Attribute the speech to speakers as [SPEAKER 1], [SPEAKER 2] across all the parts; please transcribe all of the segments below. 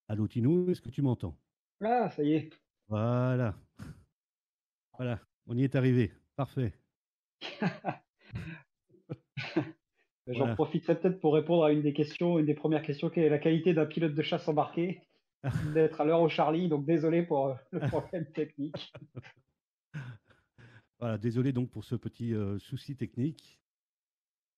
[SPEAKER 1] Allô Tino, est-ce que tu m'entends?
[SPEAKER 2] Ah, ça y est.
[SPEAKER 1] Voilà, voilà, on y est arrivé. Parfait.
[SPEAKER 2] J'en
[SPEAKER 1] Voilà.
[SPEAKER 2] profiterai peut-être pour répondre à une des questions, une des premières questions, quelle est la qualité d'un pilote de chasse embarqué? D'être à l'heure au Charlie, donc désolé pour le problème technique.
[SPEAKER 1] Voilà, désolé donc pour ce petit souci technique.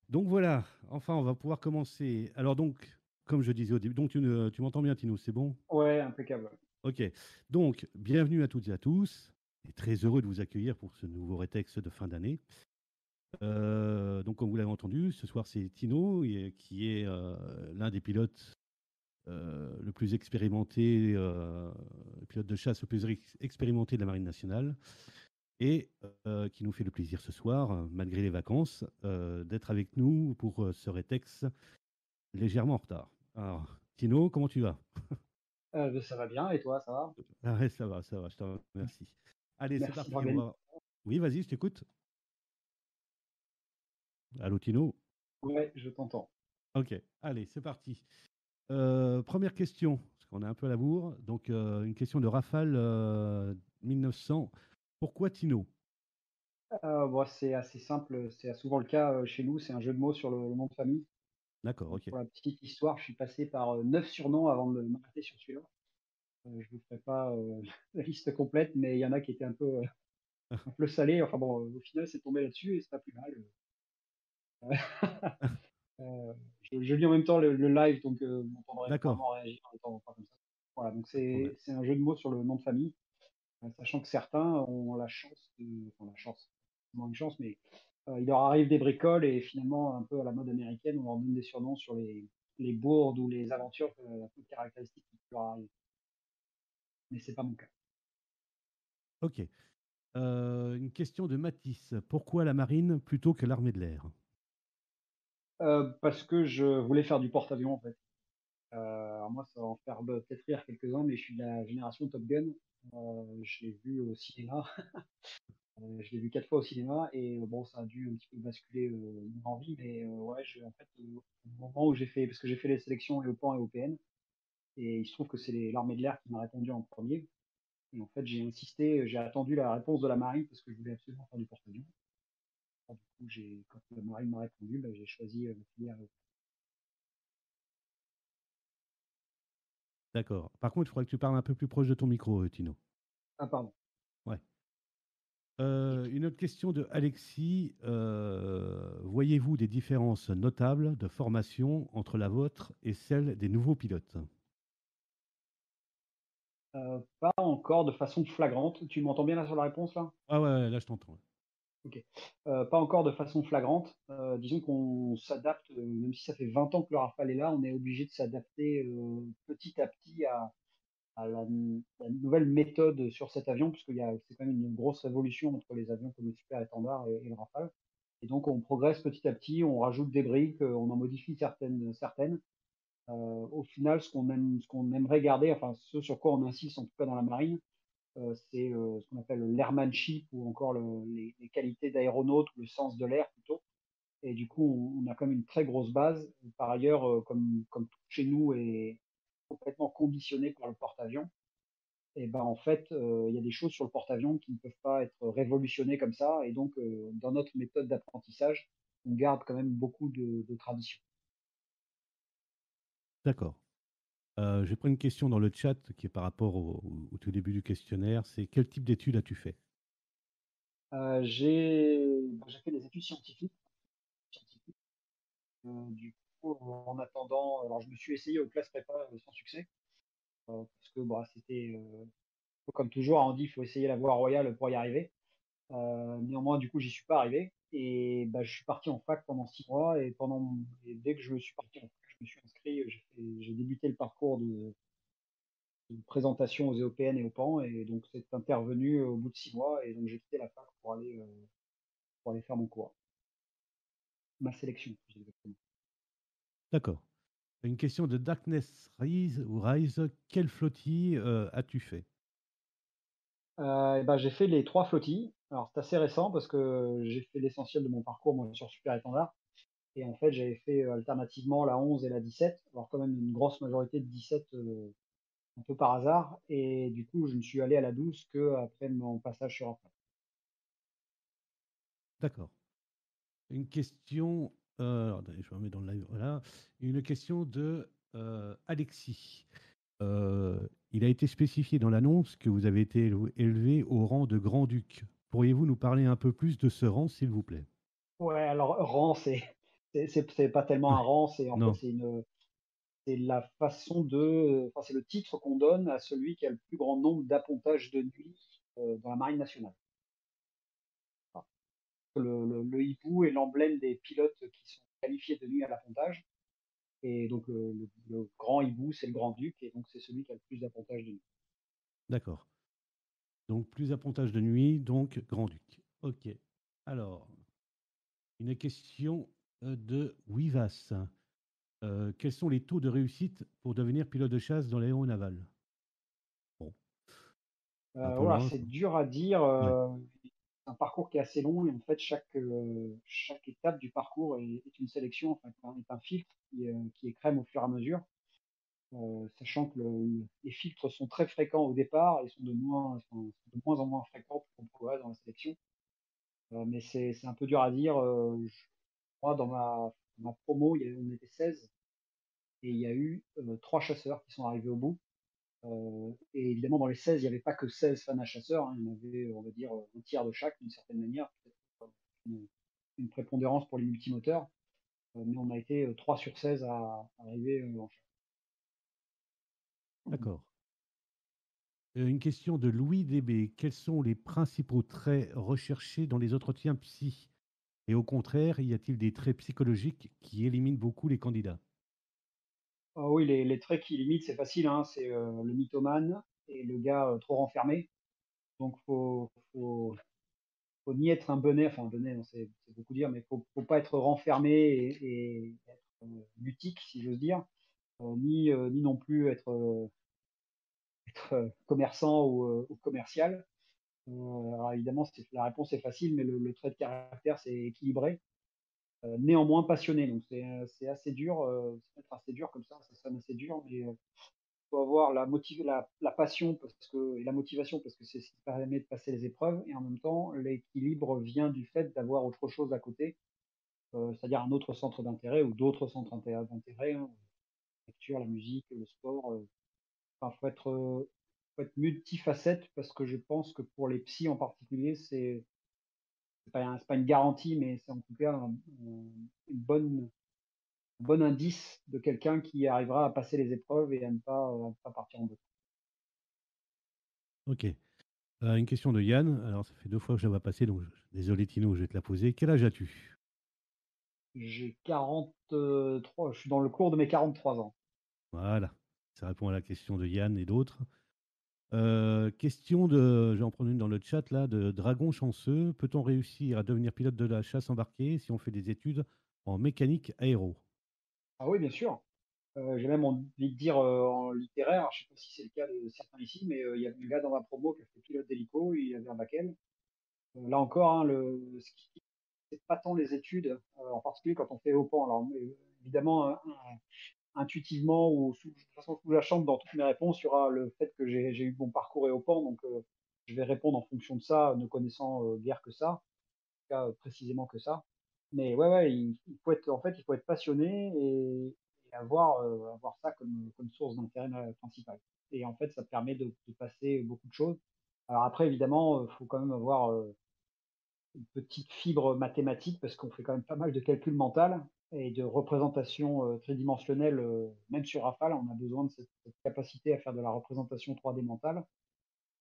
[SPEAKER 1] Donc voilà, enfin on va pouvoir commencer. Alors donc, comme je disais au début, donc tu m'entends bien Tino, c'est bon?
[SPEAKER 2] Ouais, impeccable.
[SPEAKER 1] Ok. Donc, bienvenue à toutes et à tous. Et très heureux de vous accueillir pour ce nouveau rétexte de fin d'année. Donc comme vous l'avez entendu, ce soir c'est Tino qui est l'un des pilotes le plus expérimenté, le pilote de chasse le plus expérimenté de la Marine nationale, et qui nous fait le plaisir ce soir, malgré les vacances, d'être avec nous pour ce rétex légèrement en retard. Alors, Tino, comment tu vas?
[SPEAKER 2] Ça va bien, et toi, ça va?
[SPEAKER 1] Ah ouais, ça va, je te remercie. Allez, c'est
[SPEAKER 2] Merci
[SPEAKER 1] parti, on
[SPEAKER 2] d'organiser.
[SPEAKER 1] va... Oui, vas-y, je t'écoute. Allô, Tino?
[SPEAKER 2] Ouais, je t'entends.
[SPEAKER 1] Ok, allez, c'est parti. Première question, parce qu'on est un peu à la bourre. Donc, une question de Rafale 1900. Pourquoi Tino?
[SPEAKER 2] Bon, c'est assez simple, c'est souvent le cas chez nous, c'est un jeu de mots sur le nom de famille.
[SPEAKER 1] D'accord, ok.
[SPEAKER 2] Pour la petite histoire, je suis passé par 9 surnoms avant de m'arrêter sur celui-là. Je ne vous ferai pas la liste complète, mais il y en a qui étaient un peu salés. Enfin bon, au final, c'est tombé là-dessus et c'est pas plus mal. Euh, je lis en même temps le live, donc vous m'entendrez
[SPEAKER 1] D'accord,
[SPEAKER 2] probablement réagir en étant pas comme ça. Voilà, donc
[SPEAKER 1] pas de problème.
[SPEAKER 2] c'est un jeu de mots sur le nom de famille, sachant que certains ont la chance, enfin la chance, c'est moins une chance, mais il leur arrive des bricoles et finalement, un peu à la mode américaine, on leur donne des surnoms sur les bourdes ou les aventures un peu caractéristiques qui leur arrivent. Mais c'est pas mon cas.
[SPEAKER 1] Ok. Une question de Matisse. Pourquoi la marine plutôt que l'armée de l'air?
[SPEAKER 2] Parce que je voulais faire du porte-avions en fait. Alors moi, ça va en faire peut-être rire quelques-uns, mais je suis de la génération Top Gun. Je l'ai vu au cinéma. Je l'ai vu 4 fois au cinéma et bon, ça a dû un petit peu basculer mon envie, mais ouais, en fait, au moment où j'ai fait, parce que j'ai fait les sélections EOPAN et OPN, et il se trouve que c'est l'armée de l'air qui m'a répondu en premier. Et en fait, j'ai insisté, j'ai attendu la réponse de la marine parce que je voulais absolument faire du porte-avions. Alors, du coup, quand la marine m'a répondu, bah, j'ai choisi la filière EOPAN.
[SPEAKER 1] D'accord. Par contre, il faudrait que tu parles un peu plus proche de ton micro, Tino.
[SPEAKER 2] Ah, pardon.
[SPEAKER 1] Ouais. Une autre question de Alexis. Voyez-vous des différences notables de formation entre la vôtre et celle des nouveaux pilotes?
[SPEAKER 2] Pas encore de façon flagrante. Tu m'entends bien là sur la réponse là?
[SPEAKER 1] Ah ouais, ouais, là je t'entends.
[SPEAKER 2] OK. Pas encore de façon flagrante. Disons qu'on s'adapte, même si ça fait 20 ans que le Rafale est là, on est obligé de s'adapter, petit à petit à la nouvelle méthode sur cet avion, puisqu'il y a c'est quand même une grosse révolution entre les avions comme le Super Étendard et le Rafale. Et donc on progresse petit à petit, on rajoute des briques, on en modifie certaines. Au final, ce qu'on aimerait garder, enfin ce sur quoi on insiste en tout cas dans la marine, c'est ce qu'on appelle l'airmanship ou encore les qualités d'aéronaute ou le sens de l'air plutôt. Et du coup, on a comme une très grosse base. Par ailleurs, comme tout chez nous est complètement conditionné par le porte-avions, et ben en fait, il y a des choses sur le porte-avions qui ne peuvent pas être révolutionnées comme ça. Et donc, dans notre méthode d'apprentissage, on garde quand même beaucoup de traditions.
[SPEAKER 1] D'accord. Je vais prendre une question dans le chat qui est par rapport au tout début du questionnaire. C'est quel type d'études as-tu fait?
[SPEAKER 2] J'ai fait des études scientifiques. Du coup, en attendant, alors je me suis essayé aux classes prépa sans succès. Parce que bah, c'était comme toujours, on dit il faut essayer la voie royale pour y arriver. Néanmoins, du coup, j'y suis pas arrivé. Et bah, je suis parti en fac pendant 6 mois. Et dès que je suis parti en fac, je me suis inscrit. J'ai débuté le parcours de présentation aux EOPN et au PAN. Et donc, c'est intervenu au bout de 6 mois. Et donc, j'ai quitté la fac pour aller faire mon cours, ma sélection, plus exactement.
[SPEAKER 1] D'accord. Une question de Darkness Rise ou Rise. Quelle flottille as-tu fait?
[SPEAKER 2] Et ben, j'ai fait les 3 flottilles. Alors, c'est assez récent parce que j'ai fait l'essentiel de mon parcours moi, sur Super Étendard. Et en fait, j'avais fait alternativement la 11 et la 17. Alors, quand même, une grosse majorité de 17 un peu par hasard et du coup, je ne suis allé à la douce qu'après mon passage sur Rafale.
[SPEAKER 1] D'accord. Une question, attendez, je me remets dans le live, voilà. Une question de Alexis. Il a été spécifié dans l'annonce que vous avez été élevé au rang de grand-duc. Pourriez-vous nous parler un peu plus de ce rang, s'il vous plaît?
[SPEAKER 2] Ouais, alors rang, c'est pas tellement un
[SPEAKER 1] Ouais.
[SPEAKER 2] rang,
[SPEAKER 1] Non,
[SPEAKER 2] c'est la façon de enfin, c'est le titre qu'on donne à celui qui a le plus grand nombre d'appontages de nuit, dans la marine nationale. Voilà. Le hibou est l'emblème des pilotes qui sont qualifiés de nuit à l'appontage et donc le grand hibou, c'est le grand-duc et donc c'est celui qui a le plus d'appontages de nuit.
[SPEAKER 1] d'accord. Donc plus appontage de nuit, donc grand-duc. Ok. Alors, une question de Wivas. Quels sont les taux de réussite pour devenir pilote de chasse dans l'aéronaval? Bon, un peu
[SPEAKER 2] Voilà,
[SPEAKER 1] loin,
[SPEAKER 2] c'est
[SPEAKER 1] ça.
[SPEAKER 2] dur à dire,
[SPEAKER 1] Ouais,
[SPEAKER 2] c'est un parcours qui est assez long et en fait chaque étape du parcours est une sélection, enfin est un filtre qui écrème au fur et à mesure, sachant que les filtres sont très fréquents au départ et sont de moins en moins fréquents pour qu'on progresse dans la sélection. Mais c'est un peu dur à dire, moi dans ma promo, on était 16 et il y a eu, 3 chasseurs qui sont arrivés au bout. Et évidemment, dans les 16, il n'y avait pas que 16 fanats chasseurs, hein, il y en avait, on va dire, un tiers de chaque, d'une certaine manière, peut-être une prépondérance pour les multimoteurs, mais on a été 3 sur 16 à arriver en chasse.
[SPEAKER 1] d'accord. Une question de Louis DB. Quels sont les principaux traits recherchés dans les entretiens psy? Et au contraire, y a-t-il des traits psychologiques qui éliminent beaucoup les candidats?
[SPEAKER 2] Ah oui, les traits qui limitent, c'est facile, hein, c'est le mythomane et le gars trop renfermé. Donc, faut ni être un bonnet, enfin un bonnet, non, c'est beaucoup dire, mais faut pas être renfermé et être mutique, si j'ose dire, ni non plus être commerçant ou commercial. Alors évidemment, la réponse est facile, mais le trait de caractère, c'est équilibré, néanmoins passionné. Donc c'est assez dur, ça peut être assez dur comme ça sonne assez dur, mais faut avoir la passion et la motivation parce que c'est ce qui permet de passer les épreuves et en même temps, l'équilibre vient du fait d'avoir autre chose à côté, c'est-à-dire un autre centre d'intérêt ou d'autres centres d'intérêt, hein, la lecture, la musique, le sport, enfin, faut être multifacette parce que je pense que pour les psys en particulier, c'est pas une garantie, mais c'est en tout cas une un bon indice de quelqu'un qui arrivera à passer les épreuves et à ne pas partir en deux.
[SPEAKER 1] Ok. Une question de Yann. Alors, ça fait 2 fois que je la vois passer, donc désolé Tino, je vais te la poser. Quel âge as-tu?
[SPEAKER 2] J'ai 43, je suis dans le cours de mes 43 ans.
[SPEAKER 1] Voilà. Ça répond à la question de Yann et d'autres. Question je vais en prendre une dans le chat là, de Dragon Chanceux. Peut-on réussir à devenir pilote de la chasse embarquée si on fait des études en mécanique aéro?
[SPEAKER 2] Ah oui, bien sûr. J'ai même envie de dire en littéraire, je sais pas si c'est le cas de certains ici, mais il y a un gars dans ma promo qui a fait pilote d'hélico, il avait un bac L. Là encore, hein, ce qui c'est pas tant les études, en particulier quand on fait Opan. Alors, évidemment, intuitivement ou de toute façon sous la chambre dans toutes mes réponses, il y aura le fait que j'ai eu mon parcours EOPAN, donc je vais répondre en fonction de ça, ne connaissant guère que ça, en tout cas précisément que ça. Mais ouais, ouais, il faut être, en fait, il faut être passionné et avoir ça comme source d'intérêt principale. Et en fait, ça permet de passer beaucoup de choses. Alors après, évidemment, il faut quand même avoir une petite fibre mathématique parce qu'on fait quand même pas mal de calculs mental et de représentation tridimensionnelle, même sur Rafale, on a besoin de cette capacité à faire de la représentation 3D mentale.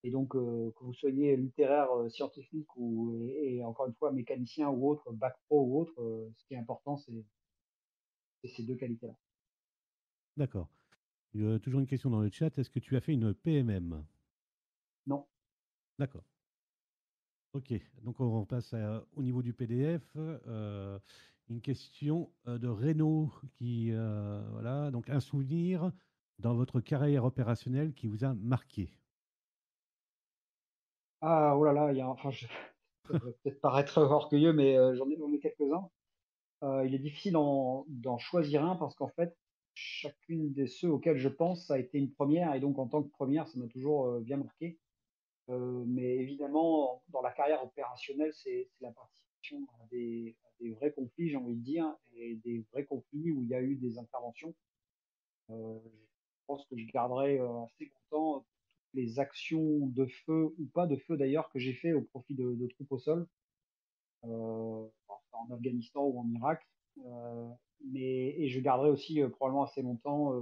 [SPEAKER 2] Et donc, que vous soyez littéraire, scientifique et encore une fois mécanicien ou autre, bac pro ou autre, ce qui est important, c'est ces deux qualités-là.
[SPEAKER 1] D'accord. Toujours une question dans le chat. Est-ce que tu as fait une PMM?
[SPEAKER 2] Non.
[SPEAKER 1] D'accord. Ok. Donc on passe au niveau du PDF. Une question de Renaud qui, voilà, donc un souvenir dans votre carrière opérationnelle qui vous a marqué.
[SPEAKER 2] Ah, oh là là, enfin, ça va peut-être paraître orgueilleux, mais j'en ai quelques-uns. Il est difficile d'en choisir un parce qu'en fait, chacune de ceux auxquels je pense, ça a été une première et donc en tant que première, ça m'a toujours, bien marqué. Mais évidemment, dans la carrière opérationnelle, c'est la participation à des vrais conflits, j'ai envie de dire, et des vrais conflits où il y a eu des interventions. Je pense que je garderai, assez longtemps toutes les actions de feu ou pas de feu d'ailleurs que j'ai fait au profit de troupes au sol, alors en Afghanistan ou en Irak. Heu, et je garderai aussi, probablement assez longtemps,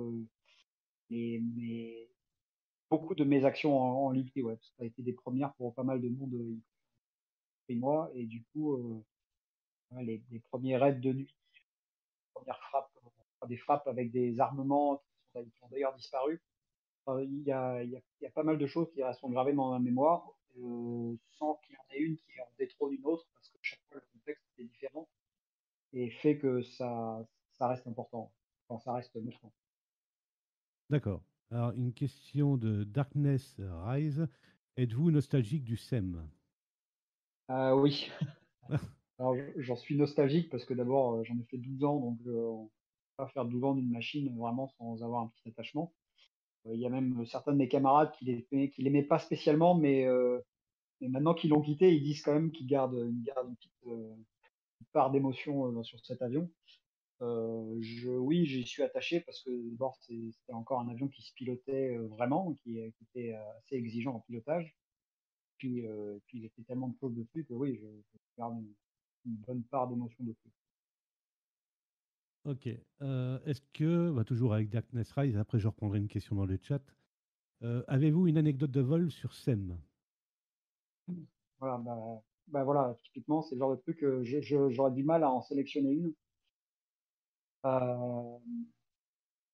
[SPEAKER 2] mes beaucoup de mes actions en Libye, ouais, parce que ça a été des premières pour pas mal de monde, y compris moi et du coup, ouais, les premiers raids de nuit, premières frappes, enfin des frappes avec des armements qui ont d'ailleurs disparu. Il y a pas mal de choses qui sont gravées dans ma mémoire, sans qu'il y en ait une qui en détrône une autre, parce que chaque fois le contexte est différent et fait que ça reste important. Enfin, ça reste marquant.
[SPEAKER 1] D'accord. Alors, une question de Darkness Rise. Êtes-vous nostalgique du SEM?
[SPEAKER 2] Ah oui, alors j'en suis nostalgique parce que d'abord, j'en ai fait 12 ans, donc on peut pas faire 12 ans d'une machine vraiment sans avoir un petit attachement. Il y a même certains de mes camarades qui l'aimaient pas spécialement, mais maintenant qu'ils l'ont quitté, ils disent quand même qu'ils gardent une petite, part d'émotion, sur cet avion. Oui, j'y suis attaché parce que d'abord c'était encore un avion qui se pilotait, vraiment, qui était, assez exigeant en pilotage. Puis il était tellement de choses dessus que oui, je garde une bonne part d'émotion dessus.
[SPEAKER 1] Ok. Est-ce que, bah, toujours avec Darkness Rise, après je reprendrai une question dans le chat. Avez-vous une anecdote de vol sur SEM?
[SPEAKER 2] Voilà, voilà, typiquement, c'est le genre de truc, j'aurais du mal à en sélectionner une. Heu,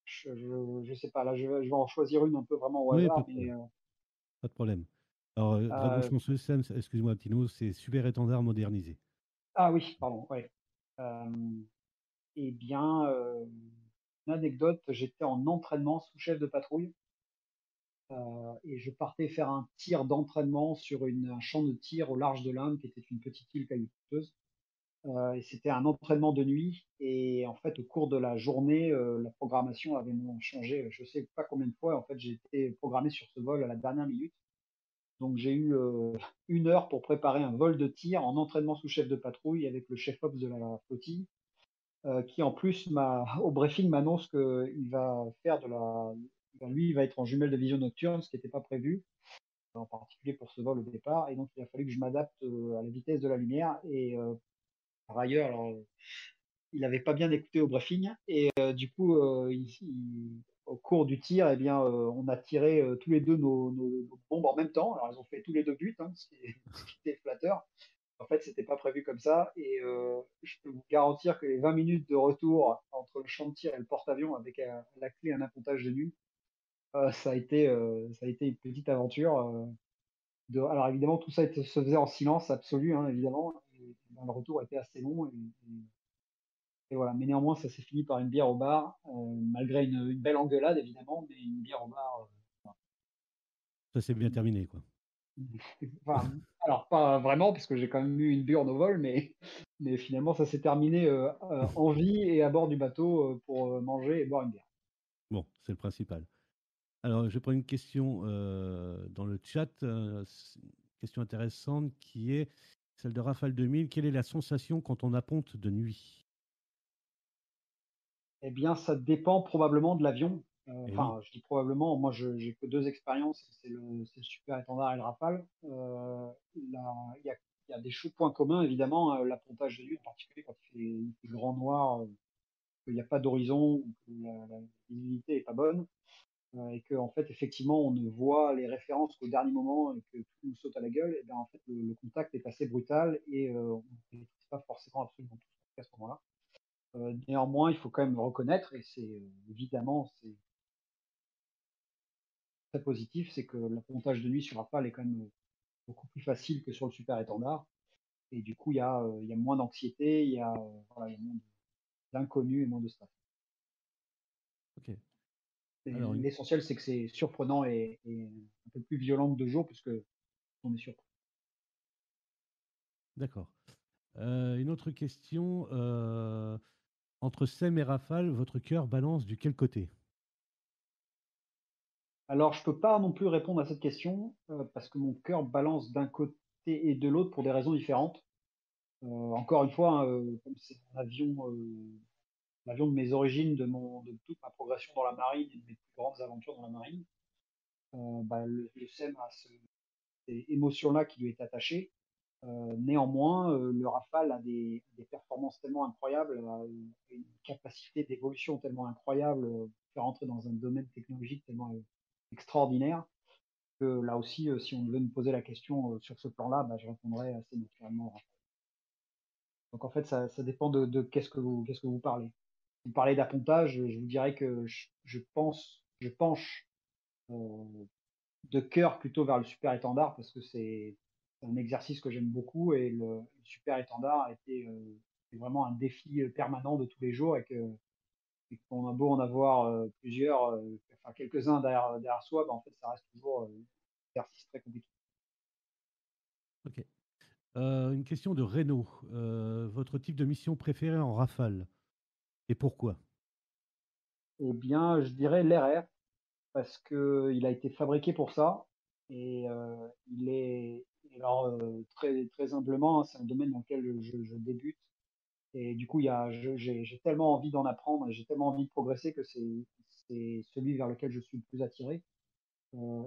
[SPEAKER 2] je sais pas, là, je vais en choisir une un peu vraiment au
[SPEAKER 1] Oui, pas
[SPEAKER 2] hasard,
[SPEAKER 1] de
[SPEAKER 2] mais
[SPEAKER 1] problème. Pas de problème. Alors, Dragon
[SPEAKER 2] heu,
[SPEAKER 1] chanceux, SEM, excuse-moi, Tino, c'est super étendard modernisé.
[SPEAKER 2] ah oui, pardon, ouais. Et bien, une anecdote, j'étais en entraînement sous chef de patrouille, et je partais faire un tir d'entraînement sur un champ de tir au large de l'Inde, qui était une petite île caillouteuse. Et c'était un entraînement de nuit et en fait, au cours de la journée, la programmation avait changé, je sais pas combien de fois. En fait, j'ai été programmé sur ce vol à la dernière minute. Donc j'ai eu, 1 heure pour préparer un vol de tir en entraînement sous chef de patrouille avec le chef ops de la flottille, qui en plus au briefing m'annonce qu'il va faire de la lui, il va être en jumelle de vision nocturne, ce qui n'était pas prévu, en particulier pour ce vol au départ et donc il a fallu que je m'adapte, à la vitesse de la lumière et par ailleurs, alors, il n'avait pas bien écouté au briefing et du coup, au cours du tir et bien, on a tiré, tous les 2 nos bombes en même temps. Alors, elles ont fait tous les 2 buts, hein, ce qui est ce qui était flatteur. En fait, c'était pas prévu comme ça et je peux vous garantir que les 20 minutes de retour entre le champ de tir et le porte-avions avec à la clé un appontage de nuit, ça a été une petite aventure, alors évidemment tout ça se faisait en silence absolu, hein, évidemment et ben, le retour était assez long et voilà, mais néanmoins, ça s'est fini par une bière au bar, malgré une belle engueulade évidemment, mais une bière au bar,
[SPEAKER 1] Ça s'est bien
[SPEAKER 2] mmh,
[SPEAKER 1] terminé, quoi.
[SPEAKER 2] enfin, alors pas vraiment parce que j'ai quand même eu une burn au vol, mais finalement ça s'est terminé, en vie et à bord du bateau, pour, manger et boire une bière.
[SPEAKER 1] Bon, c'est le principal. Alors, je prends une question dans le chat, c'est une question intéressante qui est celle de Rafale 2000. Quelle est la sensation quand on apponte de nuit?
[SPEAKER 2] Eh bien, ça dépend probablement de l'avion,
[SPEAKER 1] Eh oui,
[SPEAKER 2] enfin, je dis probablement, moi j'ai que 2 expériences, c'est le Super Étendard et le Rafale. La il y a des points communs évidemment, l'appontage de nuit, en particulier quand il fait grand noir, qu'il n'y a pas d'horizon ou que la visibilité est pas bonne, et qu'en fait, effectivement, on ne voit les références qu'au dernier moment et que tout nous saute à la gueule, et bien, en fait, le contact est assez brutal et on ne maîtrise pas forcément absolument tout à ce moment-là. Néanmoins, il faut quand même le reconnaître, et évidemment, c'est très positif, c'est que l'appontage de nuit sur Rafale est quand même beaucoup plus facile que sur le Super Étendard. Et du coup, il y a moins d'anxiété, voilà, il y a moins d'inconnus et moins de stress.
[SPEAKER 1] ok.
[SPEAKER 2] Et
[SPEAKER 1] Alors,
[SPEAKER 2] l'essentiel, c'est que c'est surprenant et un peu plus violent que de jour, puisque on est surpris.
[SPEAKER 1] d'accord. Une autre question. Entre SEM et Rafale, votre cœur balance du quel côté?
[SPEAKER 2] Alors, je peux pas non plus répondre à cette question, parce que mon cœur balance d'un côté et de l'autre pour des raisons différentes. Encore une fois, hein, comme c'est l'avion de mes origines, de toute ma progression dans la marine et de mes plus grandes aventures dans la marine, bah, le SEM a ces émotions-là qui lui est attachée. Néanmoins, le Rafale a des performances tellement incroyables, une capacité d'évolution tellement incroyable, fait rentrer dans un domaine technologique tellement extraordinaire que là aussi, si on devait me poser la question sur ce plan-là, bah, je répondrais assez naturellement au Rafale. Donc en fait, ça dépend de qu'est-ce que vous parlez. Si vous parlez d'appontage, je vous dirais que je penche de cœur plutôt vers le super étendard parce que c'est un exercice que j'aime beaucoup et le super étendard a été c'est vraiment un défi permanent de tous les jours et qu'on a beau en avoir plusieurs, enfin quelques-uns derrière soi, bah, en fait, ça reste toujours un exercice très compliqué.
[SPEAKER 1] Ok. Une question de Renault. Votre type de mission préférée en Rafale et pourquoi?
[SPEAKER 2] Eh bien, je dirais l'RR parce que il a été fabriqué pour ça et il est et alors très très humblement, hein, c'est un domaine dans lequel je débute. Et du coup, j'ai tellement envie d'en apprendre et j'ai tellement envie de progresser que c'est celui vers lequel je suis le plus attiré.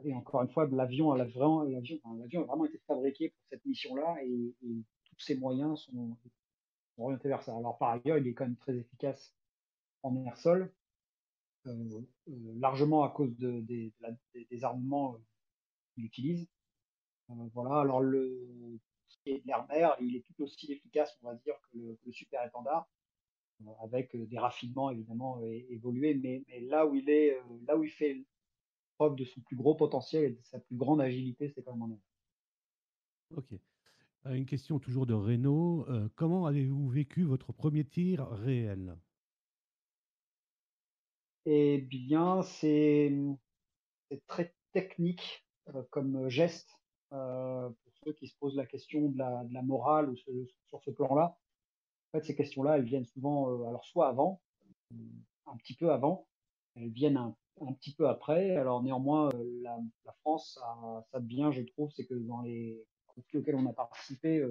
[SPEAKER 2] Et encore une fois, l'avion a vraiment été fabriqué pour cette mission-là et tous ses moyens sont orientés vers ça. Alors par ailleurs, il est quand même très efficace en air-sol, largement à cause des armements qu'il utilise. Voilà. Alors ce qui est de l'air-mer, il est tout aussi efficace, on va dire, que le super étendard avec des raffinements évidemment évolués, mais là où il fait preuve de son plus gros potentiel et de sa plus grande agilité, c'est quand même en air.
[SPEAKER 1] Ok. Une question toujours de Renault. Comment avez-vous vécu votre premier tir réel?
[SPEAKER 2] Eh bien, c'est très technique comme geste pour ceux qui se posent la question de la morale ou sur ce plan-là. En fait, ces questions-là, elles viennent souvent, alors soit avant, euh, un petit peu avant, elles viennent un petit peu après. Alors néanmoins, la France a ça de bien, je trouve, c'est que dans les conflits auxquels on a participé,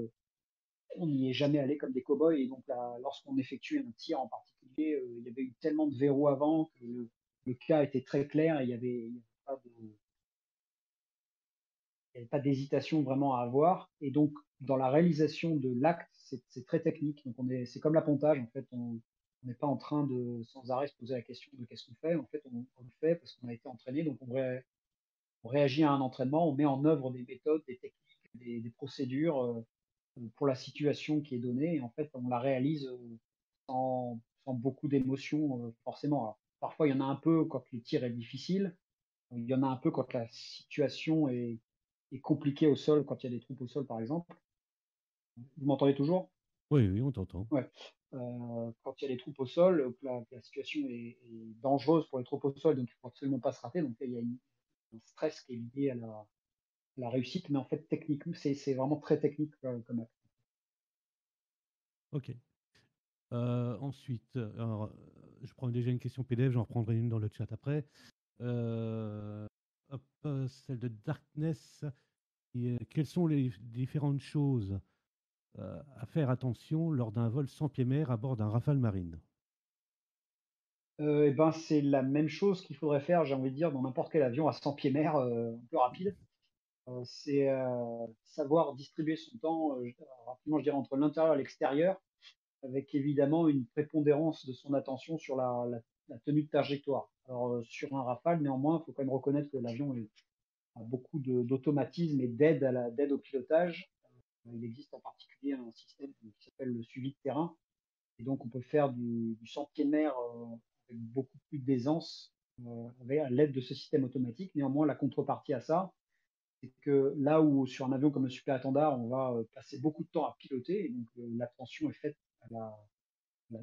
[SPEAKER 2] on n'y est jamais allé comme des cow-boys. Et donc là, lorsqu'on effectuait un tir en particulier, il y avait eu tellement de verrous avant que le cas était très clair et il y avait pas d'hésitation vraiment à avoir. Et donc, dans la réalisation de l'acte, c'est très technique. Donc, c'est comme l'appontage, en fait. On n'est pas en train de sans arrêt se poser la question de qu'est-ce qu'on fait. En fait, on le fait parce qu'on a été entraîné. Donc, on réagit à un entraînement, on met en œuvre des méthodes, des techniques, des procédures pour la situation qui est donnée. Et en fait, on la réalise sans beaucoup d'émotion, forcément. Alors, parfois, il y en a un peu quand le tir est difficile. Il y en a un peu quand la situation est compliquée au sol, quand il y a des troupes au sol, par exemple. Vous m'entendez toujours?
[SPEAKER 1] Oui, oui, on t'entend.
[SPEAKER 2] Ouais. Quand il y a des troupes au sol, que la situation est dangereuse pour les troupes au sol, donc il ne faut absolument pas se rater. Donc il y a un stress qui est lié à la réussite, mais en fait, techniquement, c'est vraiment très technique comme acte.
[SPEAKER 1] Ok. Ensuite, alors, je prends déjà une question PDF, j'en reprendrai une dans le chat après. Hop, celle de Darkness. Quelles sont les différentes choses à faire attention lors d'un vol sans pied mer à bord d'un Rafale Marine?
[SPEAKER 2] Et ben, c'est la même chose qu'il faudrait faire, j'ai envie de dire, dans n'importe quel avion à 100 pieds mer, un peu rapide. C'est savoir distribuer son temps, rapidement, je dirais, entre l'intérieur et l'extérieur, avec évidemment une prépondérance de son attention sur la tenue de trajectoire. Alors, sur un Rafale, néanmoins, il faut quand même reconnaître que l'avion a beaucoup d'automatisme et d'aide au pilotage. Il existe en particulier un système qui s'appelle le suivi de terrain. Et donc, on peut faire du 100 pieds de mer avec beaucoup plus d'aisance à l'aide de ce système automatique. Néanmoins, la contrepartie à ça, c'est que là où sur un avion comme le Super Étendard, on va passer beaucoup de temps à piloter, et donc l'attention est faite à la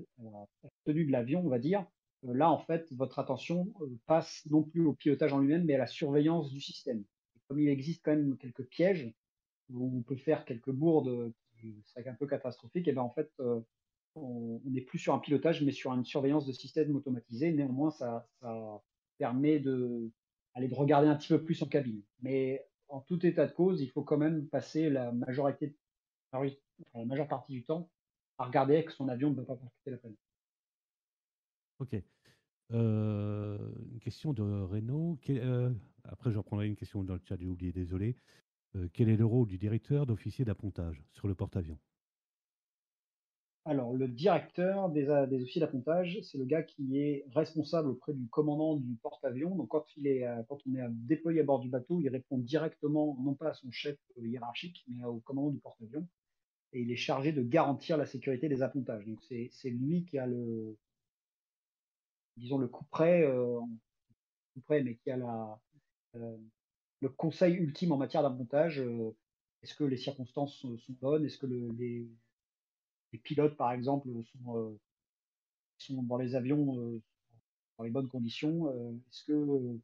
[SPEAKER 2] tenue de l'avion, on va dire. Là, en fait, votre attention passe non plus au pilotage en lui-même, mais à la surveillance du système. Et comme il existe quand même quelques pièges où on peut faire quelques bourdes qui seraient un peu catastrophiques, et ben en fait, on n'est plus sur un pilotage, mais sur une surveillance de système automatisé. Néanmoins, ça permet de regarder un petit peu plus en cabine. Mais en tout état de cause, il faut quand même passer la majeure partie du temps à regarder que son avion ne va pas percuter la planète.
[SPEAKER 1] Ok. Une question de Renaud. Après, je reprendrai une question dans le chat, j'ai oublié, désolé. Quel est le rôle du directeur d'officier d'appontage sur le porte-avions?
[SPEAKER 2] Alors, le directeur des officiers d'appontage, c'est le gars qui est responsable auprès du commandant du porte-avions. Donc, quand on est déployé à bord du bateau, il répond directement, non pas à son chef hiérarchique, mais au commandant du porte-avions. Et il est chargé de garantir la sécurité des appontages. Donc, c'est lui qui a disons, le coup près, mais qui a euh, le conseil ultime en matière d'appontage. Est-ce que les circonstances sont bonnes? Est-ce que les pilotes, par exemple, sont dans les avions dans les bonnes conditions? Est-ce que,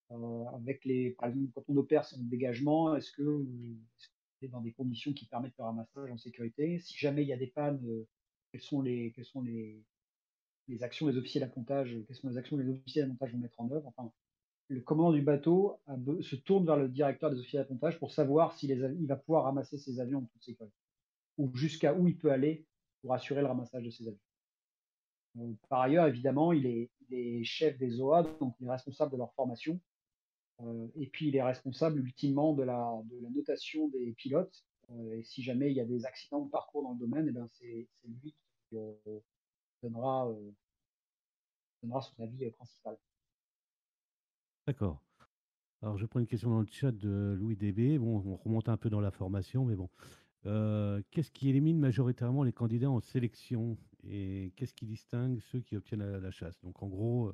[SPEAKER 2] par exemple, quand on opère son dégagement, est-ce qu'on est dans des conditions qui permettent le ramassage en sécurité? Si jamais il y a des pannes, quelles sont les actions des officiers d'appontage? Quelles sont les actions que les officiers d'appontage vont mettre en œuvre? Enfin, le commandant du bateau se tourne vers le directeur des officiers d'appontage pour savoir il va pouvoir ramasser ses avions en toute sécurité, ou jusqu'à où il peut aller pour assurer le ramassage de ses avions. Par ailleurs, évidemment, il est chef des OA, donc il est responsable de leur formation. Et puis, il est responsable ultimement de la notation des pilotes. Et si jamais il y a des accidents de parcours dans le domaine, eh ben c'est lui qui donnera, euh, donnera son avis principal.
[SPEAKER 1] D'accord. Alors, je prends une question dans le chat de Louis DB. Bon, on remonte un peu dans la formation, mais bon. Qu'est-ce qui élimine majoritairement les candidats en sélection et qu'est-ce qui distingue ceux qui obtiennent la chasse? Donc, en gros,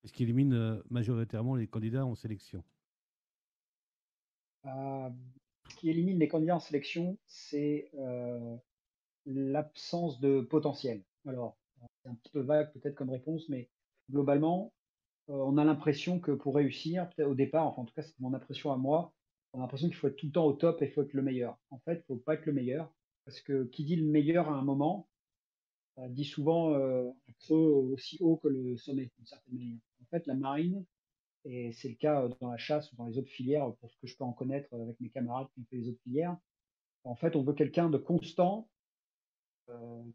[SPEAKER 1] qu'est-ce qui élimine majoritairement les candidats en sélection?
[SPEAKER 2] Euh, Ce qui élimine les candidats en sélection, c'est l'absence de potentiel. Alors, c'est un petit peu vague peut-être comme réponse, mais globalement, on a l'impression que pour réussir, peut-être au départ, enfin en tout cas c'est mon impression à moi, on a l'impression qu'il faut être tout le temps au top et il faut être le meilleur. En fait, il ne faut pas être le meilleur, parce que qui dit le meilleur à un moment, dit souvent un creux aussi haut que le sommet, d'une certaine manière. En fait, la marine, et c'est le cas dans la chasse ou dans les autres filières, pour ce que je peux en connaître avec mes camarades qui ont fait les autres filières, en fait, on veut quelqu'un de constant,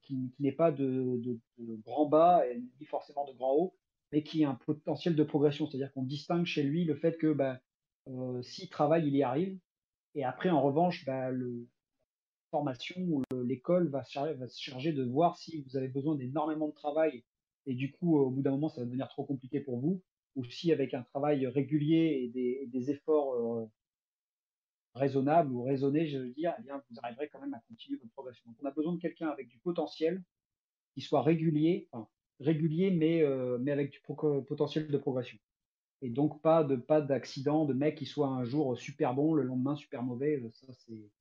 [SPEAKER 2] qui n'est pas de grand bas et ni forcément de grand haut, mais qui a un potentiel de progression. C'est-à-dire qu'on distingue chez lui le fait que s'il travaille, il y arrive. Et après, en revanche, formation ou l'école va se charger de voir si vous avez besoin d'énormément de travail et du coup, au bout d'un moment, ça va devenir trop compliqué pour vous, ou si avec un travail régulier et des efforts raisonnables ou raisonnés, je veux dire, eh bien, vous arriverez quand même à continuer votre progression. Donc, on a besoin de quelqu'un avec du potentiel qui soit régulier, enfin, régulier mais avec du potentiel de progression. Et donc pas d'accident, de mec qui soit un jour super bon, le lendemain super mauvais. Ça, c'est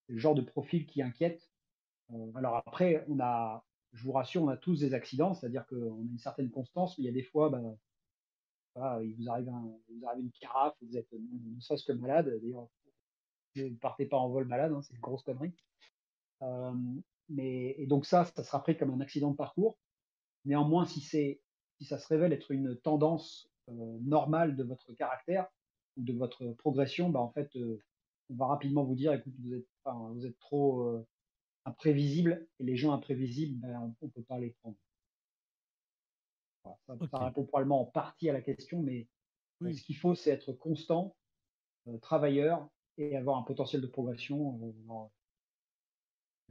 [SPEAKER 2] le genre de profil qui inquiète. Alors après, je vous rassure, on a tous des accidents, c'est-à-dire qu'on a une certaine constance, mais il y a des fois, voilà, il vous arrive une carafe, vous êtes ne serait-ce que malade. D'ailleurs, ne partez pas en vol malade, hein, c'est une grosse connerie. Euh, et donc ça sera pris comme un accident de parcours. Néanmoins, si ça se révèle être une tendance normale de votre caractère ou de votre progression, en fait, on va rapidement vous dire, écoute, vous êtes trop imprévisible et les gens imprévisibles, on ne peut pas les prendre. Voilà, ça
[SPEAKER 1] Ok.
[SPEAKER 2] répond probablement en partie à la question, mais
[SPEAKER 1] Oui,
[SPEAKER 2] ce qu'il faut, c'est être constant, travailleur et avoir un potentiel de progression. Alors,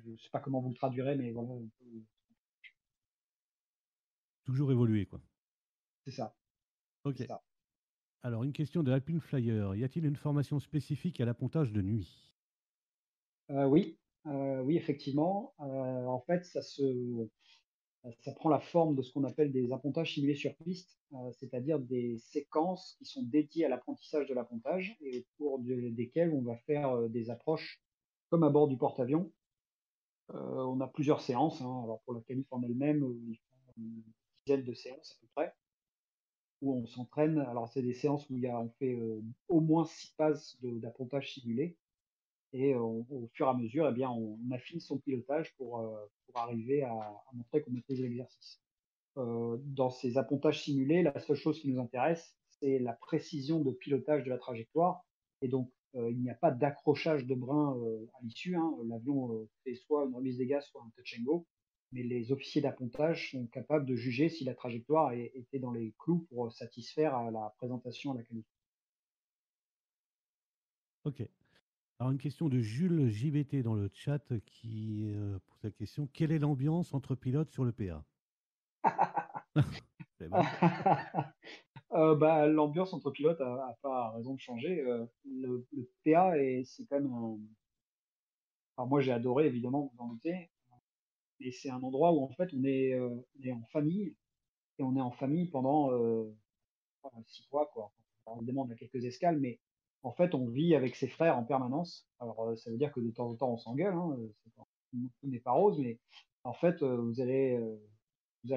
[SPEAKER 2] je ne sais pas comment vous le traduirez, mais voilà,
[SPEAKER 1] toujours évoluer, quoi.
[SPEAKER 2] c'est ça, c'est
[SPEAKER 1] Ok.
[SPEAKER 2] ça.
[SPEAKER 1] Alors, une question de Alpine Flyer. Y a-t-il une formation spécifique à l'appontage de nuit?
[SPEAKER 2] Oui, oui, effectivement. En fait, ça prend la forme de ce qu'on appelle des appontages simulés sur piste, c'est-à-dire des séquences qui sont dédiées à l'apprentissage de l'appontage et au cours desquelles on va faire des approches comme à bord du porte-avions. On a plusieurs séances, hein. Alors pour la qualif en elle-même, il faut une dizaine de séances à peu près, où on s'entraîne. Alors c'est des séances où on fait au moins 6 passes d'appontage simulé. Et au fur et à mesure, eh bien, on affine son pilotage pour arriver à montrer qu'on maîtrise l'exercice. Dans ces appontages simulés, la seule chose qui nous intéresse, c'est la précision de pilotage de la trajectoire. Et donc, il n'y a pas d'accrochage de brin à l'issue, hein. L'avion fait soit une remise des gaz, soit un touch and go. Mais les officiers d'appontage sont capables de juger si la trajectoire était dans les clous pour satisfaire à la présentation à la qualité.
[SPEAKER 1] Ok. Alors, une question de Jules JBT dans le chat qui pose la question: quelle est l'ambiance entre pilotes sur le PA? C'est bon.
[SPEAKER 2] Bah, l'ambiance entre pilotes a pas raison de changer. Le PA, c'est quand même enfin, moi, j'ai adoré, évidemment, vous en doutez. Et c'est un endroit où, en fait, on est en famille et on est en famille pendant 6 mois, quoi. Alors, évidemment, on a quelques escales, mais en fait, on vit avec ses frères en permanence. Alors, ça veut dire que de temps en temps, on s'engueule, hein, tout n'est pas rose, mais en fait, vous allez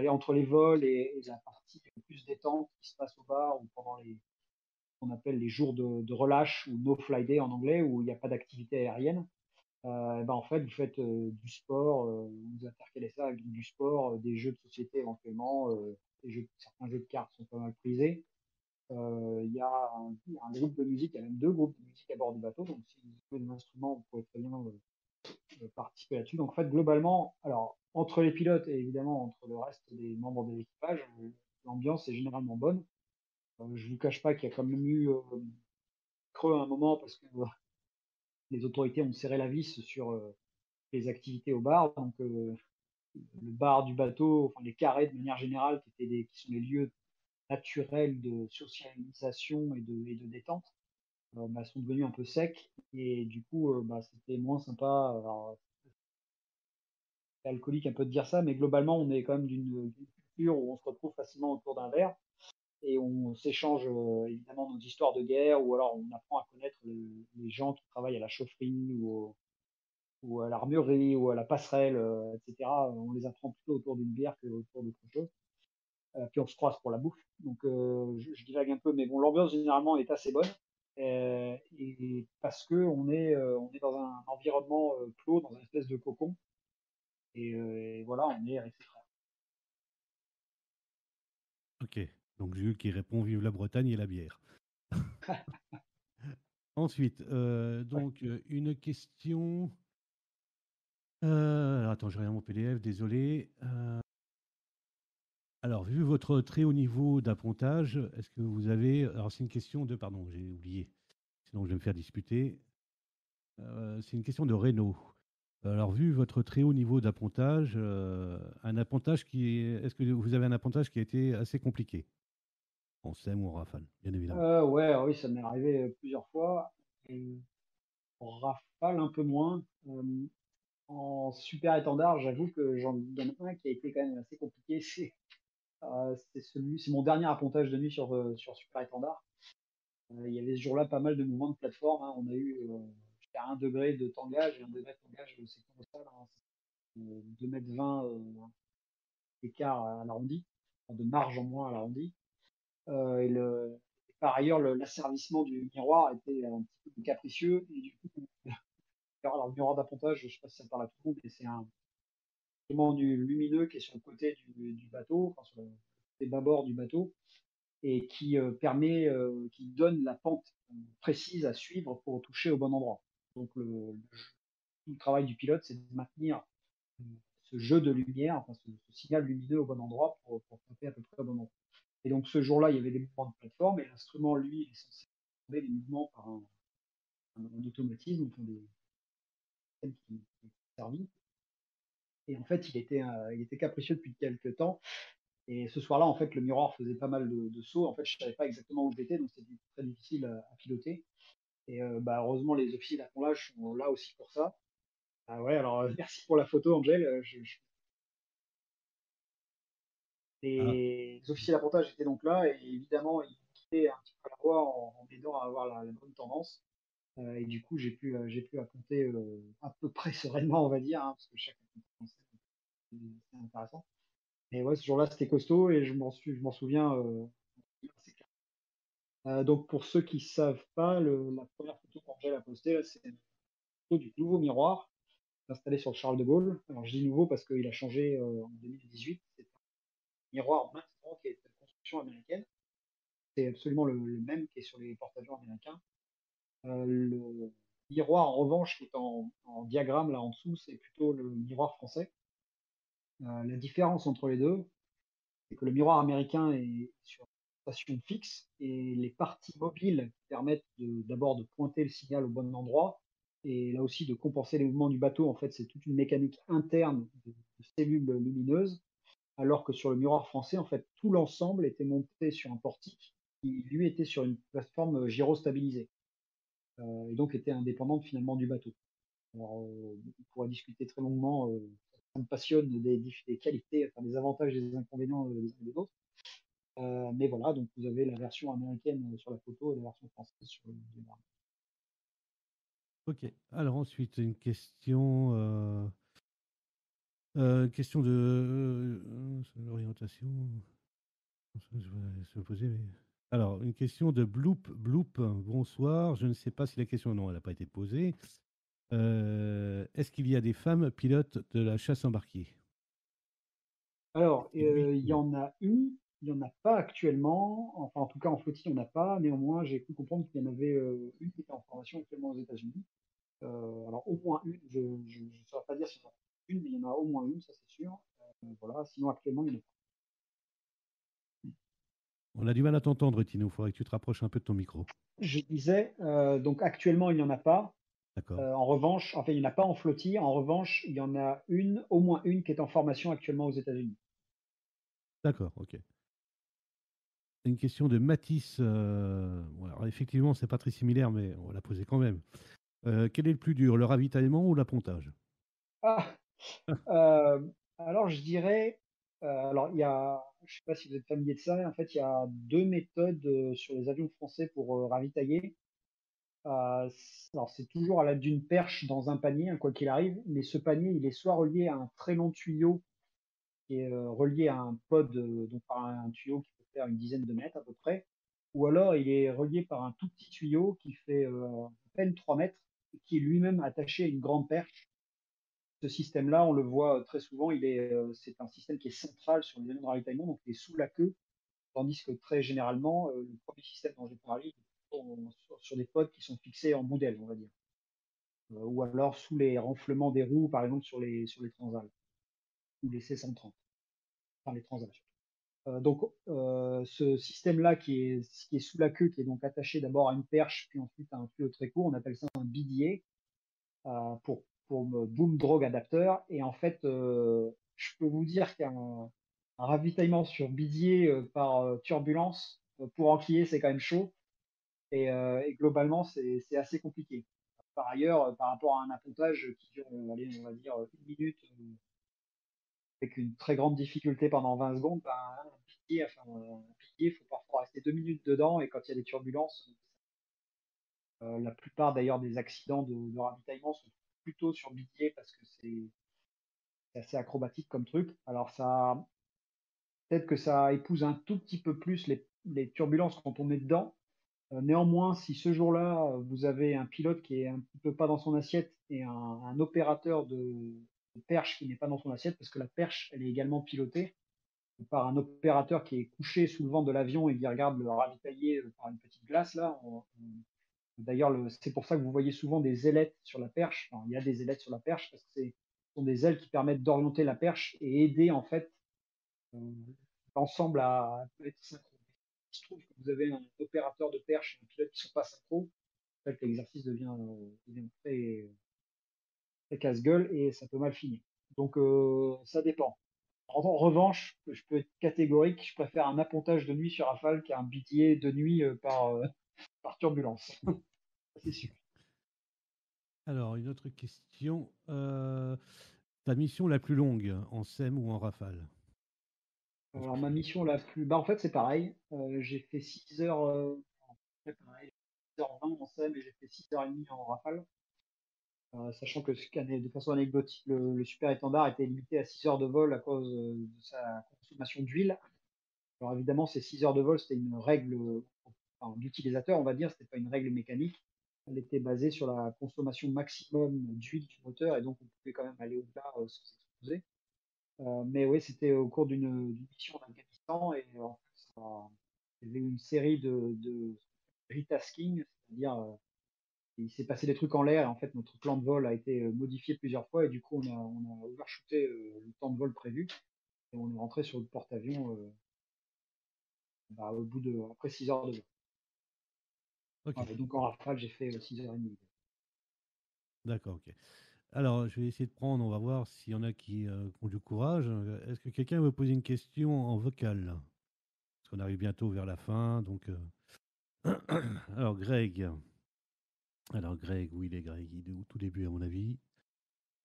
[SPEAKER 2] entre les vols et la partie plus détente qui se passe au bar ou pendant qu'on appelle les jours de relâche ou no fly day en anglais, où il n'y a pas d'activité aérienne. Et ben, en fait, vous faites du sport, vous intercalez ça avec du sport, des jeux de société éventuellement, certains jeux de cartes sont pas mal prisés. Il y a un groupe de musique, il y a même deux groupes de musique à bord du bateau, donc si vous jouez un instrument, vous pouvez très bien participer là-dessus. Donc en fait, globalement, alors entre les pilotes et évidemment entre le reste des membres de l'équipage, l'ambiance est généralement bonne. Je vous cache pas qu'il y a quand même eu creux à un moment parce que les autorités ont serré la vis sur les activités au bar. Donc le bar du bateau, enfin les carrés de manière générale, qui sont les lieux naturels de socialisation et de détente, bah, sont devenus un peu secs et du coup, bah, c'était moins sympa. Alors, c'est alcoolique un peu de dire ça, mais globalement, on est quand même d'une culture où on se retrouve facilement autour d'un verre et on s'échange évidemment nos histoires de guerre ou alors on apprend à connaître les gens qui travaillent à la chaufferie ou à l'armurerie ou à la passerelle, etc. On les apprend plutôt autour d'une bière qu'autour d'autre chose. Puis on se croise pour la bouffe. Donc je divague un peu, mais bon, l'ambiance généralement est assez bonne. Et parce que on est dans un environnement clos, dans une espèce de cocon. Et voilà, on est avec ses frères.
[SPEAKER 1] Ok. Donc, Jules qui répond: vive la Bretagne et la bière. Ensuite,
[SPEAKER 2] Ouais.
[SPEAKER 1] une question. Alors, attends, je regarde mon PDF, désolé. Alors, vu votre très haut niveau d'appontage, est-ce que vous avez. Alors, c'est une question de. Pardon, j'ai oublié. Sinon, je vais me faire disputer. C'est une question de Renault. Alors, vu votre très haut niveau d'appontage, un appontage qui est. Est-ce que vous avez un appontage qui a été assez compliqué? En SEM ou en rafale, bien évidemment.
[SPEAKER 2] Ouais, oui, ça m'est arrivé plusieurs fois. Et en rafale, un peu moins. En super étendard, j'avoue que il y en a un qui a été quand même assez compliqué. C'est mon dernier appontage de nuit sur super étendard. Il y avait ce jour-là pas mal de mouvements de plateforme, hein. On a eu jusqu'à 1 degré de tangage, et 1 degré de tangage, c'est colossal, hein. C'est 2,20 m d'écart à l'arrondi, enfin, de marge en moins à l'arrondi. Et par ailleurs, l'asservissement du miroir était un petit peu capricieux. Et du coup, alors, le miroir d'appontage, je ne sais pas si ça parle à tout le monde, mais c'est un élément lumineux qui est sur le côté du bateau, enfin, sur le côté bâbord du bateau, et qui donne la pente précise à suivre pour toucher au bon endroit. Donc tout le travail du pilote, c'est de maintenir euh, ce jeu de lumière, enfin ce signal lumineux au bon endroit pour taper à peu près au bon endroit. Et donc ce jour-là, il y avait des mouvements de plateforme et l'instrument, lui, est censé regarder les mouvements par un automatisme, enfin des systèmes qui servi. Et en fait, il était capricieux depuis quelques temps. Et ce soir-là, en fait, le miroir faisait pas mal de sauts. En fait, je savais pas exactement où j'étais, donc c'était très difficile à piloter. Et bah, heureusement, les officiers d'appontage sont là aussi pour ça. Ah ouais, alors merci pour la photo, Angel.
[SPEAKER 1] Ah,
[SPEAKER 2] Les officiers d'appontage étaient donc là et évidemment, ils guidaient un petit peu la voie en m'aidant à avoir la bonne tendance. Et du coup, j'ai pu apponter à peu près sereinement, on va dire, hein, parce que chaque appontage, c'est intéressant. Et ouais, ce jour-là, c'était costaud et je m'en souviens assez clair. Donc pour ceux qui savent pas, la première photo qu'Angel a postée, là, photo du nouveau miroir installé sur le Charles de Gaulle. Alors je dis nouveau parce qu'il a changé en 2018. C'est un miroir maintenant qui est de construction américaine. C'est absolument le même qui est sur les porte-avions américains. Le miroir, en revanche, qui est en diagramme là en dessous, c'est plutôt le miroir français. La différence entre les deux, c'est que le miroir américain est sur une station fixe et les parties mobiles qui permettent d'abord de pointer le signal au bon endroit et là aussi de compenser les mouvements du bateau. En fait, c'est toute une mécanique interne de cellules lumineuses, alors que sur le miroir français, en fait, tout l'ensemble était monté sur un portique qui, lui, était sur une plateforme gyrostabilisée et donc était indépendante finalement du bateau. Alors, on pourrait discuter très longuement, ça me passionne des qualités, enfin des avantages et des inconvénients des uns et des autres. Mais voilà, donc vous avez la version américaine sur la photo et la version française sur le diagramme.
[SPEAKER 1] Ok. Alors ensuite, question de sur l'orientation. Je vais se poser. Alors, une question de Bloop. Bloop, bonsoir. Je ne sais pas si la question, non, elle n'a pas été posée. Est-ce qu'il y a des femmes pilotes de la chasse embarquée?
[SPEAKER 2] Alors,
[SPEAKER 1] Et oui
[SPEAKER 2] il
[SPEAKER 1] ou
[SPEAKER 2] y
[SPEAKER 1] non?
[SPEAKER 2] en a une, il y en a pas actuellement, enfin en tout cas en flottille, il y en a pas. Néanmoins, j'ai cru comprendre qu'il y en avait une qui était en formation actuellement aux États-Unis. Alors au moins une, je ne saurais pas dire s'il y en a une, mais il y en a au moins une, ça c'est sûr. Voilà, sinon actuellement, il y en a pas.
[SPEAKER 1] On a du mal à t'entendre, Tino. Il faudrait que tu te rapproches un peu de ton micro.
[SPEAKER 2] Je disais, donc actuellement, il n'y en a pas.
[SPEAKER 1] D'accord.
[SPEAKER 2] En revanche, enfin, il n'y en a pas en flottille. En revanche, il y en a une, au moins une, qui est en formation actuellement aux États-Unis.
[SPEAKER 1] D'accord, ok. Une question de Matisse. Bon, alors effectivement, c'est pas très similaire, mais on va la poser quand même. Quel est le plus dur, le ravitaillement ou l'appontage?
[SPEAKER 2] Ah, euh, alors je dirais, alors il y a, je sais pas si vous êtes familier de ça, mais en fait, il y a deux méthodes sur les avions français pour ravitailler. Alors c'est toujours à l'aide d'une perche dans un panier, hein, quoi qu'il arrive, mais ce panier, il est soit relié à un très long tuyau qui est relié à un pod, donc par un tuyau qui peut faire une dizaine de mètres à peu près, ou alors il est relié par un tout petit tuyau qui fait à peine 3 mètres et qui est lui-même attaché à une grande perche. Ce système-là, on le voit très souvent, c'est un système qui est central sur les avions de ravitaillement, donc il est sous la queue, tandis que très généralement, le premier système dont j'ai parlé, sur des pods qui sont fixés en boudelle, on va dire, ou alors sous les renflements des roues, par exemple sur les transals, ou les C-130, enfin les transals. Ce système-là qui est sous la queue, qui est donc attaché d'abord à une perche, puis ensuite à un tuyau très court, on appelle ça un bidier pour boom drogue adapteur. Et en fait, je peux vous dire qu'un ravitaillement sur bidier par turbulence, pour enquiller, c'est quand même chaud. Et globalement, c'est assez compliqué. Par ailleurs, par rapport à un appontage qui dure, allez, on va dire, une minute, avec une très grande difficulté pendant 20 secondes, ben, un pilier, il faut parfois rester 2 minutes dedans et quand il y a des turbulences, la plupart d'ailleurs des accidents de ravitaillement sont plutôt sur pilier parce que c'est assez acrobatique comme truc. Alors ça, peut-être que ça épouse un tout petit peu plus les turbulences quand on est dedans. Néanmoins, si ce jour-là, vous avez un pilote qui est un petit peu pas dans son assiette et un opérateur de perche qui n'est pas dans son assiette, parce que la perche, elle est également pilotée, par un opérateur qui est couché sous le ventre de l'avion et qui regarde le ravitailler par une petite glace là. D'ailleurs, c'est pour ça que vous voyez souvent des ailettes sur la perche. Enfin, il y a des ailettes sur la perche parce que ce sont des ailes qui permettent d'orienter la perche et aider en fait euh, l'ensemble à être synchro. Il se trouve que vous avez un opérateur de perche et un pilote qui ne sont pas synchro, en fait, l'exercice devient très, très casse-gueule et ça peut mal finir. Donc ça dépend. En revanche, je peux être catégorique, je préfère un appontage de nuit sur Rafale qu'un bitier de nuit par turbulence. C'est sûr.
[SPEAKER 1] Alors, une autre question. Ta mission la plus longue, en SEM ou en rafale? En
[SPEAKER 2] Alors ma
[SPEAKER 1] spécialité.
[SPEAKER 2] mission la plus... Bah, en fait c'est pareil. J'ai fait 6 heures, pareil, 6h20 en SEM et j'ai fait 6h30 en Rafale. Sachant que de façon anecdotique, le super étendard était limité à 6 heures de vol à cause de sa consommation d'huile. Alors évidemment, ces 6 heures de vol, c'était une règle enfin, d'utilisateur, on va dire, c'était pas une règle mécanique. Elle était basée sur la consommation maximum d'huile du moteur et donc on pouvait quand même aller au-delà sans s'exploser. Mais oui, c'était au cours d'une mission en Afghanistan et en fait, il y avait une série de retasking, c'est-à-dire il s'est passé des trucs en l'air et en fait notre plan de vol a été modifié plusieurs fois et du coup on a overshooté le temps de vol prévu et on est rentré sur le porte-avions au bout de après 6 heures de vol.
[SPEAKER 1] Ok,
[SPEAKER 2] Voilà, et donc en rafale j'ai fait 6 heures et demie.
[SPEAKER 1] d'accord, ok. Alors, je vais essayer de prendre, on va voir s'il y en a qui ont du courage. Est-ce que quelqu'un veut poser une question en vocal? Parce qu'on arrive bientôt vers la fin, donc... Alors, Greg. Alors, Greg, où il est, Greg? Il est au tout début, à mon avis.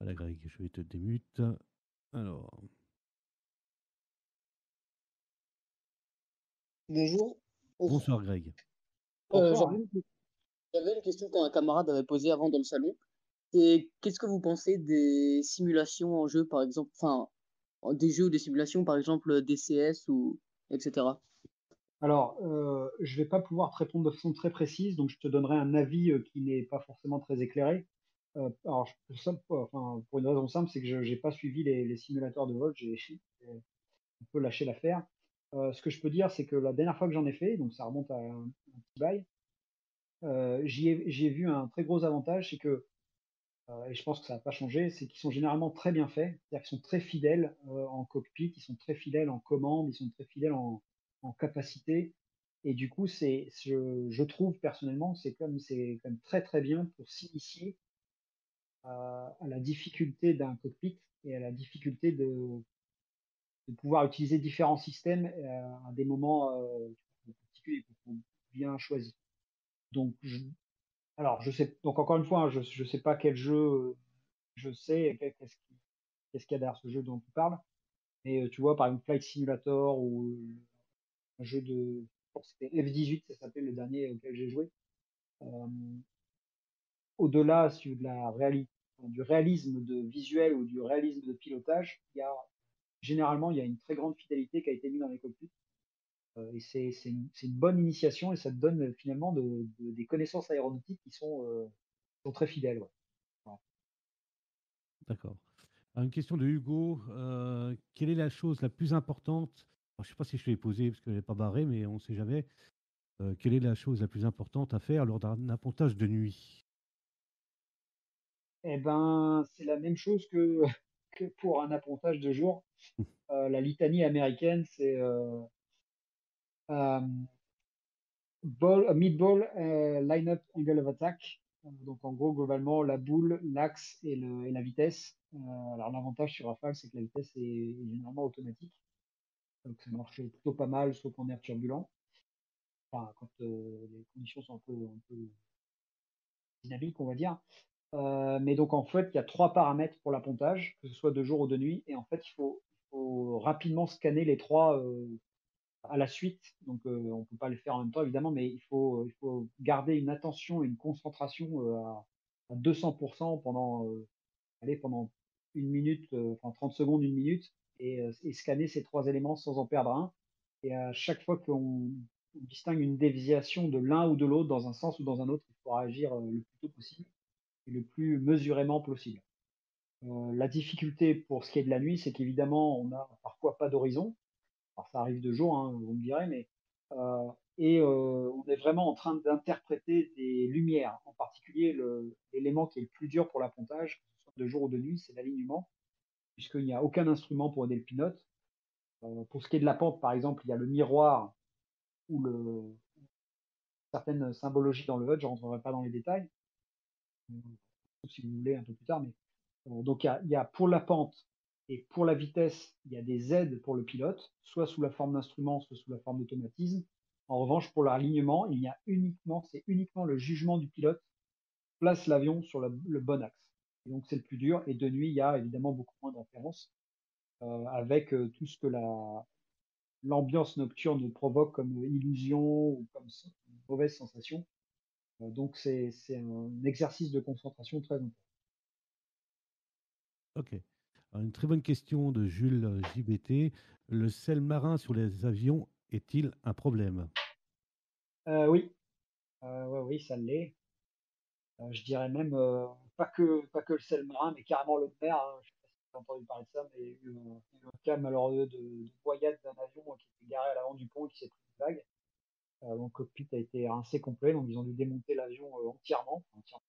[SPEAKER 1] Voilà, Greg, je vais te démute. Alors,
[SPEAKER 3] Bonjour.
[SPEAKER 1] bonsoir, Greg.
[SPEAKER 2] Bonsoir.
[SPEAKER 3] J'avais une question qu'un camarade avait posée avant dans le salon. C'est qu'est-ce que vous pensez des simulations en jeu, par exemple, enfin, des jeux ou des simulations, par exemple DCS ou etc.
[SPEAKER 2] Alors, je vais pas pouvoir te répondre de façon très précise, donc je te donnerai un avis qui n'est pas forcément très éclairé. Alors, enfin, pour une raison simple, c'est que je n'ai pas suivi les simulateurs de vol, j'ai un peu lâché l'affaire. Ce que je peux dire, c'est que la dernière fois que j'en ai fait, donc ça remonte à un petit bail, j'y ai vu un très gros avantage, c'est que, et je pense que ça n'a pas changé, c'est qu'ils sont généralement très bien faits, c'est-à-dire qu'ils sont très fidèles en cockpit, ils sont très fidèles en commande, ils sont très fidèles en capacité. Et du coup, je trouve personnellement, c'est comme très très bien pour s'initier à la difficulté d'un cockpit et à la difficulté de pouvoir utiliser différents systèmes à des moments particuliers, bien choisis. Donc, alors, je sais, donc encore une fois, hein, je sais pas quel jeu je sais, qu'est-ce qu'il y a derrière ce jeu dont tu parles. Mais tu vois, par exemple, Flight Simulator ou un jeu de, je pense que c'était F-18, ça s'appelle le dernier auquel j'ai joué. Euh, Au-delà de la réalité, du réalisme de visuel ou du réalisme de pilotage, généralement il y a une très grande fidélité qui a été mise dans les cockpits. Et c'est une bonne initiation et ça te donne finalement des connaissances aéronautiques qui sont très fidèles. Ouais. Voilà.
[SPEAKER 1] D'accord. Alors, une question de Hugo. Quelle est la chose la plus importante? Alors, je ne sais pas si je l'ai posée parce que je n'ai pas barré, mais on ne sait jamais. Quelle est la chose la plus importante à faire lors d'un appontage de nuit?
[SPEAKER 2] Eh ben, c'est la même chose que pour un appontage de jour. La litanie américaine, c'est euh, mid-ball, line-up, angle of attack. Donc en gros, globalement, la boule, l'axe et la vitesse. Alors l'avantage sur Rafale, c'est que la vitesse est généralement automatique. Donc ça marche plutôt pas mal, sauf en air turbulent. Enfin, quand les conditions sont un peu dynamiques, on va dire. Mais donc en fait, il y a trois paramètres pour l'appontage, que ce soit de jour ou de nuit. Et en fait, il faut rapidement scanner les trois à la suite. Donc on ne peut pas le faire en même temps, évidemment, mais il faut garder une attention et une concentration à 200% pendant une minute, enfin 30 secondes, une minute, et scanner ces trois éléments sans en perdre un. Et à chaque fois qu'on distingue une déviation de l'un ou de l'autre dans un sens ou dans un autre, il faut agir le plus tôt possible et le plus mesurément possible. La difficulté pour ce qui est de la nuit, c'est qu'évidemment, on n'a parfois pas d'horizon. Alors ça arrive de jour, hein, vous me direz, mais euh, on est vraiment en train d'interpréter des lumières. En particulier, l'élément qui est le plus dur pour l'appontage, que ce soit de jour ou de nuit, c'est l'alignement, puisqu'il n'y a aucun instrument pour aider le pilote. Pour ce qui est de la pente, par exemple, il y a le miroir ou certaines symbologies dans le HUD, je ne rentrerai pas dans les détails, si vous voulez un peu plus tard, mais donc il y a pour la pente et pour la vitesse, il y a des aides pour le pilote, soit sous la forme d'instruments, soit sous la forme d'automatisme. En revanche, pour l'alignement, c'est uniquement le jugement du pilote place l'avion sur le bon axe. Et donc c'est le plus dur. Et de nuit, il y a évidemment beaucoup moins d'inférences avec tout ce que l'ambiance nocturne provoque comme illusion ou comme mauvaise sensation. Donc c'est un exercice de concentration très important.
[SPEAKER 1] Ok. Alors, une très bonne question de Jules JBT. Le sel marin sur les avions est-il un problème?
[SPEAKER 2] Oui, ouais, oui, ça l'est. Je dirais même pas que le sel marin, mais carrément l'eau de mer, hein. Je sais pas si tu as entendu parler de ça, mais il y a eu un cas malheureux de noyade d'un avion qui était garé à l'avant du pont et qui s'est pris une vague. Donc, le cockpit a été rincé complet, donc ils ont dû démonter l'avion entièrement, enfin,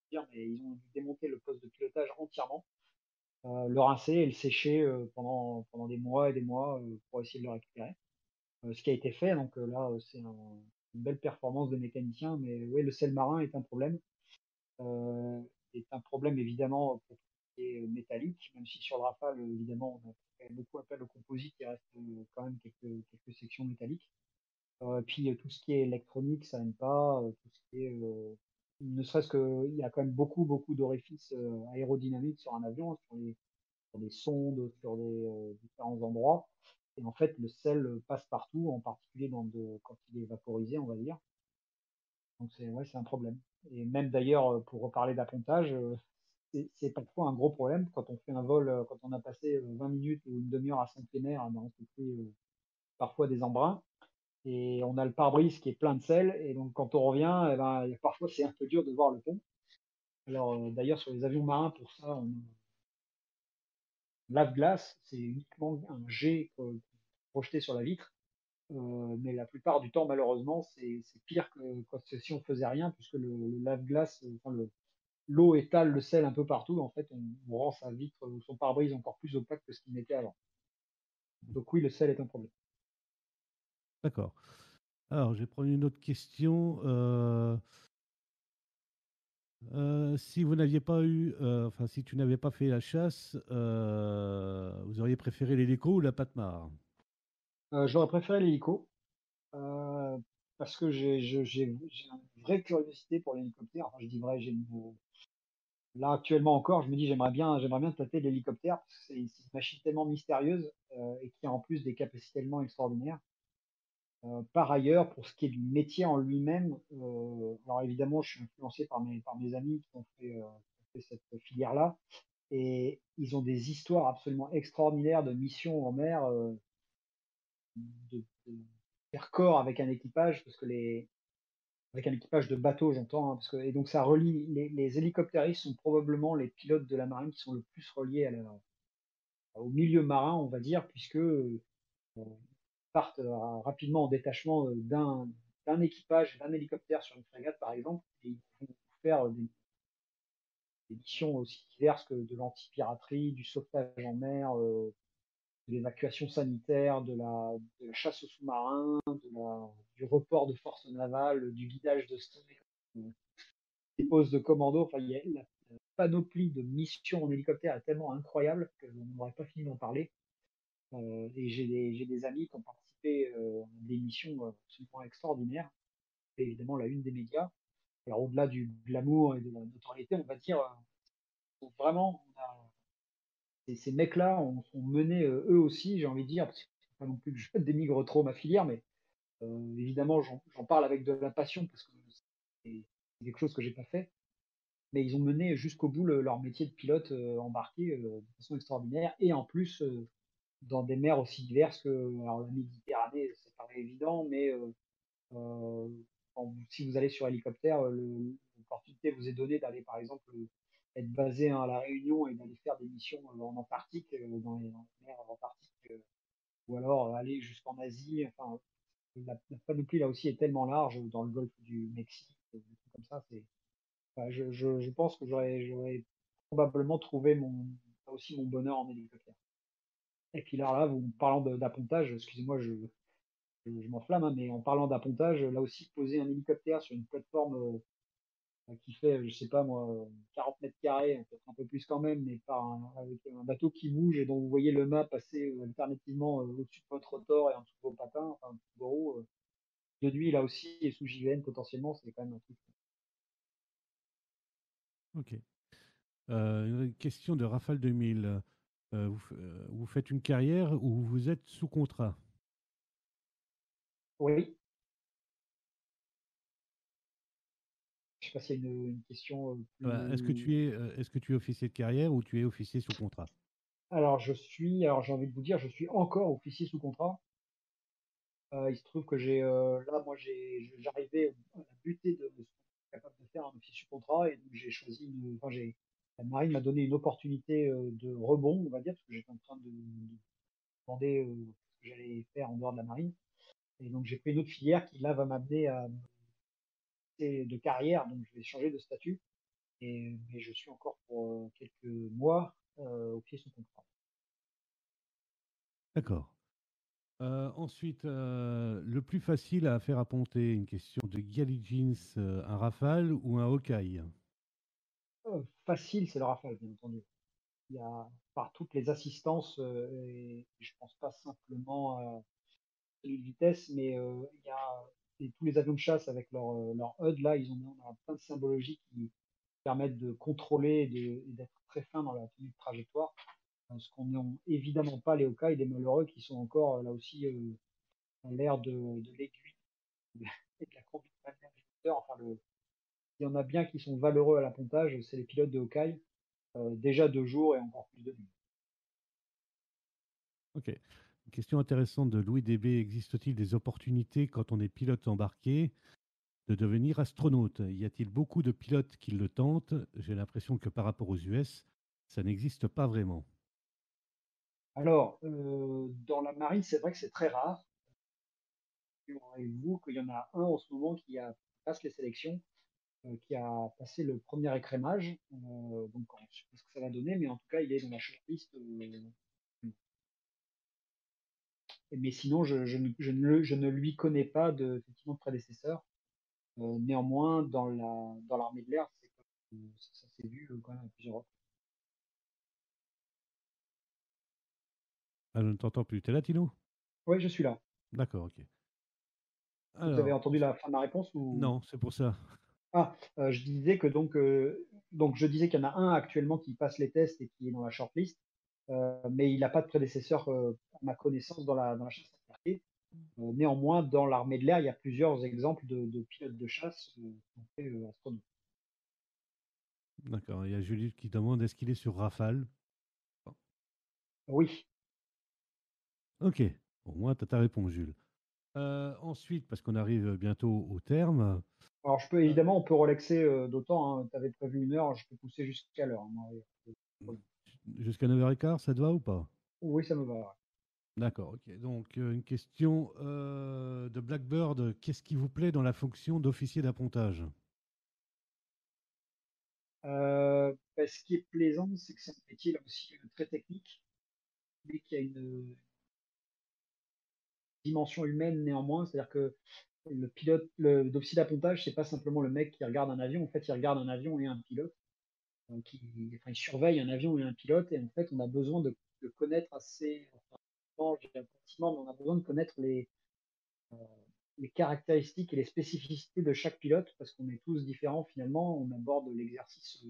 [SPEAKER 2] entièrement, mais ils ont dû démonter le poste de pilotage entièrement, le rincer et le sécher pendant des mois et des mois pour essayer de le récupérer. Ce qui a été fait, donc là, une belle performance de mécanicien, mais oui, le sel marin est un problème. euh, est un problème évidemment pour tout ce qui est métallique, même si sur le Rafale, évidemment, on a fait quand même beaucoup appel au composite, il reste quand même quelques sections métalliques. Puis tout ce qui est électronique, ça n'aime pas, tout ce qui est, ne serait-ce que, il y a quand même beaucoup d'orifices aérodynamiques sur un avion, sur des sondes, sur des différents endroits. Et en fait, le sel passe partout, en particulier quand il est vaporisé, on va dire. Donc c'est ouais, c'est un problème. Et même d'ailleurs, pour reparler d'appontage, c'est parfois un gros problème quand on fait un vol, quand on a passé 20 minutes ou une demi-heure à Saint-Pénère, ben, on se fait parfois des embruns et on a le pare-brise qui est plein de sel. Et donc quand on revient, eh ben, parfois c'est un peu dur de voir le pont. Alors d'ailleurs, sur les avions marins, pour ça, on lave-glace, c'est uniquement un jet projeté sur la vitre. Mais la plupart du temps, malheureusement, c'est pire que si on faisait rien, puisque le lave-glace, enfin, l'eau étale le sel un peu partout. En fait, on rend sa vitre, son pare-brise encore plus opaque que ce qu'il n'était avant. Donc oui, le sel est un problème.
[SPEAKER 1] D'accord. Alors, je vais prendre une autre question. Si vous n'aviez pas eu, enfin, si tu n'avais pas fait la chasse, vous auriez préféré l'hélico ou la Patmar?
[SPEAKER 2] J'aurais préféré l'hélico, euh, parce que j'ai une vraie curiosité pour l'hélicoptère. Enfin, je dis vrai, là actuellement encore, je me dis j'aimerais bien tâter l'hélicoptère parce que c'est une machine tellement mystérieuse et qui a en plus des capacités tellement extraordinaires. Par ailleurs, pour ce qui est du métier en lui-même, alors évidemment, je suis influencé par mes amis qui ont fait cette filière-là, et ils ont des histoires absolument extraordinaires de missions en mer, de faire corps avec un équipage, avec un équipage de bateaux, j'entends, hein, et donc ça relie, les hélicoptéristes sont probablement les pilotes de la marine qui sont le plus reliés au milieu marin, on va dire, puisque partent rapidement en détachement d'un équipage, d'un hélicoptère sur une frégate, par exemple, et ils vont faire des missions aussi diverses que de l'anti-piraterie, du sauvetage en mer, de l'évacuation sanitaire, de la chasse aux sous-marins, du report de forces navales, du guidage de stock, des postes de commando. Enfin, la panoplie de missions en hélicoptère est tellement incroyable qu'on n'aurait pas fini d'en parler. Et j'ai des amis qui ont participé à des missions absolument extraordinaires. Et évidemment, la une des médias. Alors, au-delà du glamour et de la notoriété, on va dire, vraiment, ces mecs-là ont mené eux aussi, j'ai envie de dire, parce que c'est pas non plus que je dénigre trop ma filière, mais évidemment, j'en parle avec de la passion parce que c'est quelque chose que j'ai pas fait. Mais ils ont mené jusqu'au bout leur métier de pilote embarqué de façon extraordinaire. Et en plus, dans des mers aussi diverses que alors, la Méditerranée, ça paraît évident, mais euh, si vous allez sur hélicoptère, l'opportunité vous est donnée d'aller par exemple être basé à La Réunion et d'aller faire des missions en Antarctique, dans les mers antarctiques, ou alors aller jusqu'en Asie. Enfin, la panoplie là aussi est tellement large dans le golfe du Mexique, des trucs comme ça. Enfin, je pense que j'aurais probablement trouvé aussi mon bonheur en hélicoptère. Et puis là, vous parlant d'appontage, excusez-moi, je m'enflamme, hein, mais en parlant d'appontage, là aussi, poser un hélicoptère sur une plateforme qui fait, je sais pas moi, 40 mètres carrés, peut-être un peu plus quand même, mais avec un bateau qui bouge et dont vous voyez le mât passer alternativement au-dessus de votre rotor et en dessous de vos patins, enfin, de vos roues, de nuit, là aussi, et sous JVN potentiellement, c'est quand même un truc.
[SPEAKER 1] Ok. Une question de Rafale 2000. Vous faites une carrière ou vous êtes sous contrat?
[SPEAKER 2] Oui, je sais pas s'il y a une question plus.
[SPEAKER 1] Est-ce que tu es officier de carrière ou tu es officier sous contrat?
[SPEAKER 2] Alors j'ai envie de vous dire, je suis encore officier sous contrat. Il se trouve que là, moi, j'arrivais à la butée de ce qu'on est capable de faire un officier sous contrat et donc j'ai choisi la marine m'a donné une opportunité de rebond, on va dire, parce que j'étais en train de demander ce que j'allais faire en dehors de la marine. Et donc j'ai fait une autre filière qui là va m'amener à de carrière, donc je vais changer de statut. Mais je suis encore pour quelques mois au pied sous contrat.
[SPEAKER 1] D'accord. Ensuite, le plus facile à faire apponter, une question de Gally Jeans, un Rafale ou un Hawkeye?
[SPEAKER 2] Facile, c'est le Rafale, bien entendu. Il y a par toutes les assistances, et je pense pas simplement à celui de vitesse, mais il y a tous les avions de chasse avec leur HUD là, on a plein de symbologies qui permettent de contrôler et d'être très fin dans la tenue de trajectoire. Ce qu'on n'a évidemment pas les Hawkeye, des malheureux qui sont encore là aussi à l'ère de l'aiguille et de la conduite manuelle du moteur. Enfin, il y en a bien qui sont valeureux à l'appontage, c'est les pilotes de Hawkeye, déjà de jour et encore plus de nuit.
[SPEAKER 1] Ok. Une question intéressante de Louis DB. Existe-t-il des opportunités quand on est pilote embarqué de devenir astronaute? Y a-t-il beaucoup de pilotes qui le tentent? J'ai l'impression que par rapport aux US, ça n'existe pas vraiment.
[SPEAKER 2] Alors, dans la marine, c'est vrai que c'est très rare. Et vous qu'il y en a un en ce moment passe les sélections, qui a passé le premier écrémage. Donc, je ne sais pas ce que ça va donner, mais en tout cas, il est dans la shortlist. Mais sinon, je ne lui connais pas effectivement, de prédécesseur. Néanmoins, dans l'armée de l'air, ça s'est vu quand même à plusieurs reprises.
[SPEAKER 1] Ah, je ne t'entends plus. T'es là, Tino?
[SPEAKER 2] Oui, je suis là.
[SPEAKER 1] D'accord, ok.
[SPEAKER 2] Vous avez
[SPEAKER 1] Alors,
[SPEAKER 2] entendu la fin de ma réponse ou...
[SPEAKER 1] non, c'est pour ça.
[SPEAKER 2] Ah, je disais que donc je disais qu'il y en a un actuellement qui passe les tests et qui est dans la shortlist, mais il n'a pas de prédécesseur, à ma connaissance, dans la chasse à pied. Néanmoins, dans l'armée de l'air, il y a plusieurs exemples de pilotes de chasse qui ont fait astronaute.
[SPEAKER 1] D'accord. Il y a Julie qui demande est-ce qu'il est sur Rafale?
[SPEAKER 2] Oui.
[SPEAKER 1] Ok. Au moins, tu as ta réponse, Jules. Ensuite, parce qu'on arrive bientôt au terme,
[SPEAKER 2] Alors,
[SPEAKER 1] euh,
[SPEAKER 2] évidemment, on peut relaxer d'autant. Tu avais prévu 1 heure, je peux pousser jusqu'à l'heure, hein, moi, pas de problème.
[SPEAKER 1] jusqu'à 9h15, ça te va ou pas?
[SPEAKER 2] Oui, ça me va. Ouais.
[SPEAKER 1] D'accord, ok. Donc, une question de Blackbird. Qu'est-ce qui vous plaît dans la fonction d'officier d'appontage?
[SPEAKER 2] Ce qui est plaisant, c'est que c'est un métier là aussi très technique, mais qui a une dimension humaine néanmoins. C'est-à-dire que le pilote, l'officier d'appontage, c'est pas simplement le mec qui regarde un avion. En fait, il regarde un avion et un pilote. Donc, il surveille un avion et un pilote. Et en fait, on a besoin de connaître assez. Enfin, j'ai un sentiment, mais on a besoin de connaître les caractéristiques et les spécificités de chaque pilote parce qu'on est tous différents finalement. On aborde l'exercice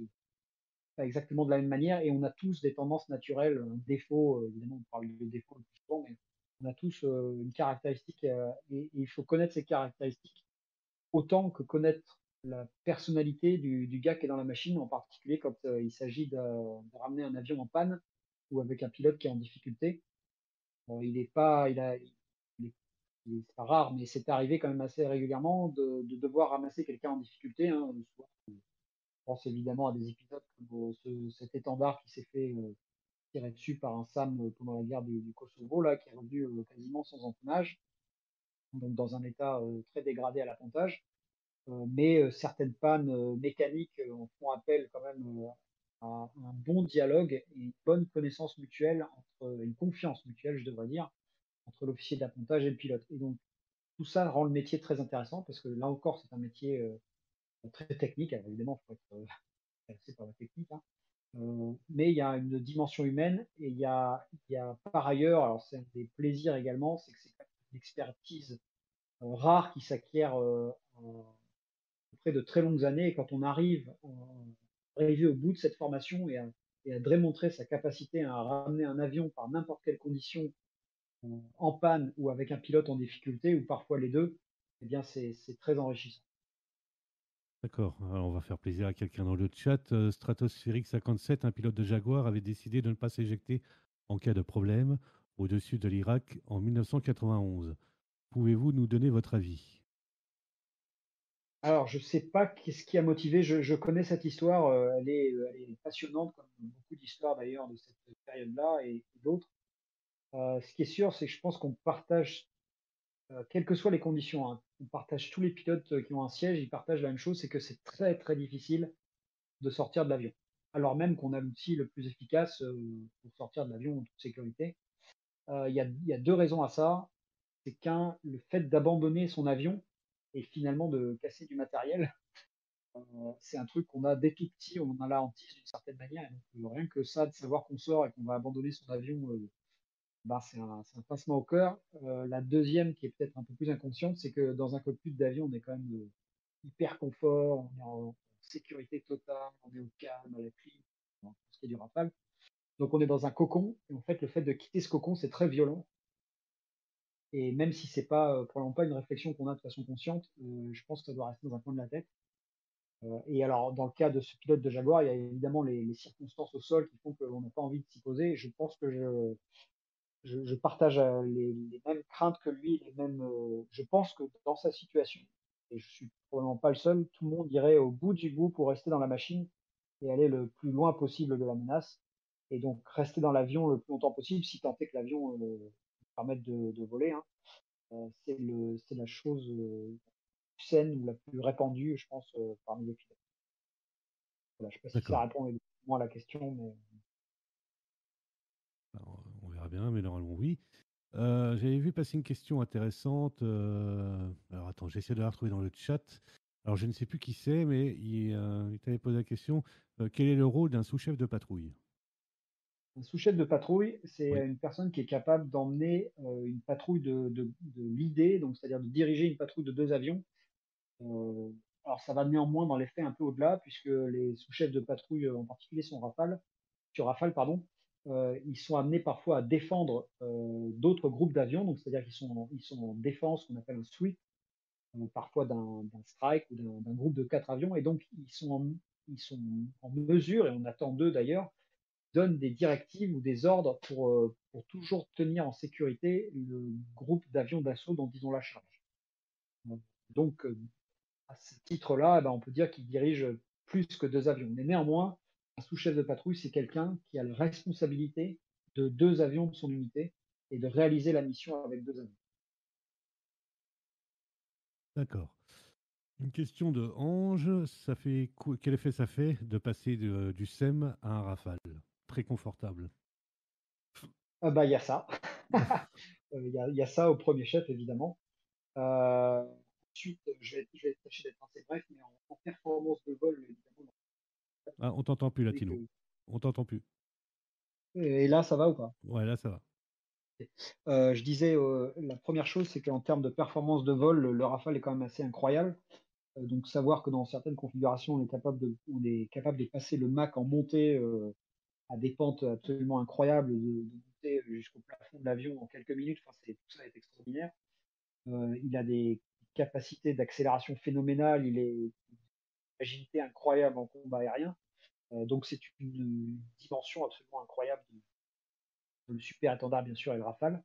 [SPEAKER 2] pas exactement de la même manière et on a tous des tendances naturelles, un défaut. Évidemment, on parle de défaut le plus souvent, mais on a tous une caractéristique et il faut connaître ces caractéristiques autant que connaître la personnalité du gars qui est dans la machine, en particulier quand il s'agit de ramener un avion en panne ou avec un pilote qui est en difficulté. Il est pas, il est- c'est pas rare, mais c'est arrivé quand même assez régulièrement de devoir ramasser quelqu'un en difficulté. Hein, soit, je pense évidemment à des épisodes comme cet étendard qui s'est fait tirer dessus par un SAM pendant la guerre du Kosovo, là, qui est revenu quasiment sans empennage, donc dans un état très dégradé à l'appontage. Mais certaines pannes mécaniques font appel quand même à un bon dialogue et une bonne connaissance mutuelle, une confiance mutuelle, je devrais dire, entre l'officier d'appontage et le pilote. Et donc, tout ça rend le métier très intéressant parce que là encore, c'est un métier très technique. Alors, évidemment, il faut être intéressé par la technique, hein. Mais il y a une dimension humaine et il y a par ailleurs, alors c'est un des plaisirs également, c'est que c'est une expertise rare qui s'acquiert après de très longues années. Et quand on arrive à arriver au bout de cette formation et à démontrer sa capacité à ramener un avion par n'importe quelle condition en panne ou avec un pilote en difficulté, ou parfois les deux, eh bien c'est très enrichissant.
[SPEAKER 1] D'accord. Alors, on va faire plaisir à quelqu'un dans le chat. Stratosphérique 57, un pilote de Jaguar, avait décidé de ne pas s'éjecter en cas de problème au-dessus de l'Irak en 1991. Pouvez-vous nous donner votre avis?
[SPEAKER 2] Alors, je sais pas qu'est-ce qui a motivé. Je connais cette histoire. Elle est passionnante, comme beaucoup d'histoires d'ailleurs de cette période-là et d'autres. Ce qui est sûr, c'est que je pense qu'on partage, quelles que soient les conditions, hein, on partage tous les pilotes qui ont un siège, ils partagent la même chose, c'est que c'est très très difficile de sortir de l'avion. Alors même qu'on a l'outil le plus efficace pour sortir de l'avion en toute sécurité. Il y a deux raisons à ça. C'est qu'un, le fait d'abandonner son avion et finalement de casser du matériel, c'est un truc qu'on a dès tout petit, on en a la hantise d'une certaine manière. Et donc, rien que ça, de savoir qu'on sort et qu'on va abandonner son avion, bah, c'est un pincement au cœur. La deuxième, qui est peut-être un peu plus inconsciente, c'est que dans un cockpit d'avion, on est quand même hyper confort, on est en sécurité totale, on est au calme, à la clim, pour ce qui est du Rafale. Donc on est dans un cocon, et en fait, le fait de quitter ce cocon, c'est très violent. Et même si c'est pas, probablement pas une réflexion qu'on a de façon consciente, je pense que ça doit rester dans un coin de la tête. Et alors, dans le cas de ce pilote de Jaguar, il y a évidemment les circonstances au sol qui font qu'on n'a pas envie de s'y poser. Je pense que je partage les mêmes craintes que lui, les mêmes. Je pense que dans sa situation, et je suis probablement pas le seul, tout le monde irait au bout du bout pour rester dans la machine et aller le plus loin possible de la menace. Et donc rester dans l'avion le plus longtemps possible, si tant est que l'avion permette de voler, hein. C'est la chose plus saine ou la plus répandue, je pense, parmi les pilotes. Voilà, je sais pas si ça
[SPEAKER 1] D'accord.
[SPEAKER 2] répond exactement à la question, mais
[SPEAKER 1] Alors, on verra bien, mais normalement, oui. J'avais vu passer une question intéressante. Alors, attends, j'essaie de la retrouver dans le chat. Alors, je ne sais plus qui c'est, mais il t'avait posé la question, quel est le rôle d'un sous-chef de patrouille?
[SPEAKER 2] un sous-chef de patrouille, c'est
[SPEAKER 1] Oui.
[SPEAKER 2] une personne qui est capable d'emmener une patrouille de leader, donc c'est-à-dire de diriger une patrouille de 2 avions. Euh, alors ça va néanmoins dans les faits un peu au-delà, puisque les sous-chefs de patrouille, en particulier sur Rafale, pardon, ils sont amenés parfois à défendre d'autres groupes d'avions, donc c'est-à-dire ils sont en défense, qu'on appelle un sweep, parfois d'un strike ou d'un groupe de 4 avions, et donc ils sont en mesure, et on attend d'eux d'ailleurs, donne des directives ou des ordres pour toujours tenir en sécurité le groupe d'avions d'assaut dont ils ont la charge. Donc, à ce titre-là, eh ben, on peut dire qu'il dirige plus que 2 avions. Mais néanmoins, un sous-chef de patrouille, c'est quelqu'un qui a la responsabilité de 2 avions de son unité et de réaliser la mission avec 2 avions.
[SPEAKER 1] D'accord. Une question de Ange. Quel effet ça fait de passer du SEM à un Rafale? Très confortable.
[SPEAKER 2] Ah bah, il y a ça. Il y a ça au premier chef, évidemment. Euh, Ensuite, je vais tâcher d'être assez bref, mais en performance de vol, évidemment,
[SPEAKER 1] Ah, on t'entend plus,
[SPEAKER 2] que,
[SPEAKER 1] Latino. On t'entend plus.
[SPEAKER 2] et là, ça va ou pas?
[SPEAKER 1] Ouais, là, ça va.
[SPEAKER 2] Je disais, la première chose, c'est qu'en termes de performance de vol, le Rafale est quand même assez incroyable. Donc savoir que dans certaines configurations, on est capable de passer le Mach en montée, à des pentes absolument incroyables, de monter jusqu'au plafond de l'avion en quelques minutes, enfin, tout ça est extraordinaire. Il a des capacités d'accélération phénoménales, il est une agilité incroyable en combat aérien. Donc c'est une dimension absolument incroyable de le super étendard, bien sûr, et le Rafale.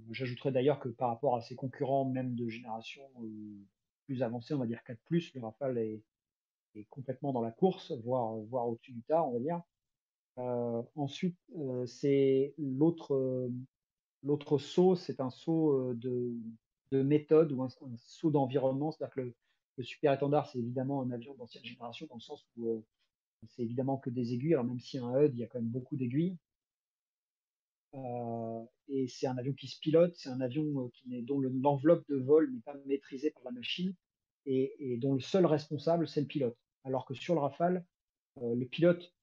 [SPEAKER 2] J'ajouterais d'ailleurs que par rapport à ses concurrents, même de génération plus avancée, on va dire 4+, le Rafale est complètement dans la course, voire au-dessus du tas, on va dire. Ensuite, c'est l'autre saut, c'est un saut de méthode ou un saut d'environnement. C'est-à-dire que le super étendard, c'est évidemment un avion d'ancienne génération, dans le sens où c'est évidemment que des aiguilles. Alors même s'il y a un HUD, il y a quand même beaucoup d'aiguilles. Et c'est un avion qui se pilote, c'est un avion dont l'enveloppe de vol n'est pas maîtrisée par la machine et dont le seul responsable, c'est le pilote. Alors que sur le Rafale, le pilote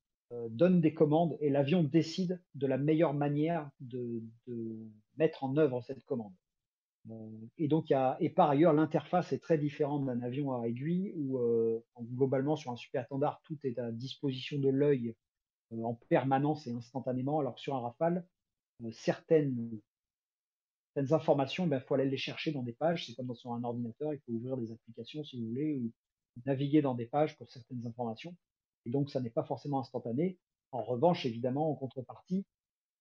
[SPEAKER 2] donne des commandes et l'avion décide de la meilleure manière de mettre en œuvre cette commande. Et donc, et par ailleurs, l'interface est très différente d'un avion à aiguille où globalement sur un super étendard, tout est à disposition de l'œil en permanence et instantanément, alors que sur un Rafale, certaines informations, il faut aller les chercher dans des pages. C'est comme sur un ordinateur, il faut ouvrir des applications si vous voulez, ou naviguer dans des pages pour certaines informations. Et donc, ça n'est pas forcément instantané. En revanche, évidemment, en contrepartie,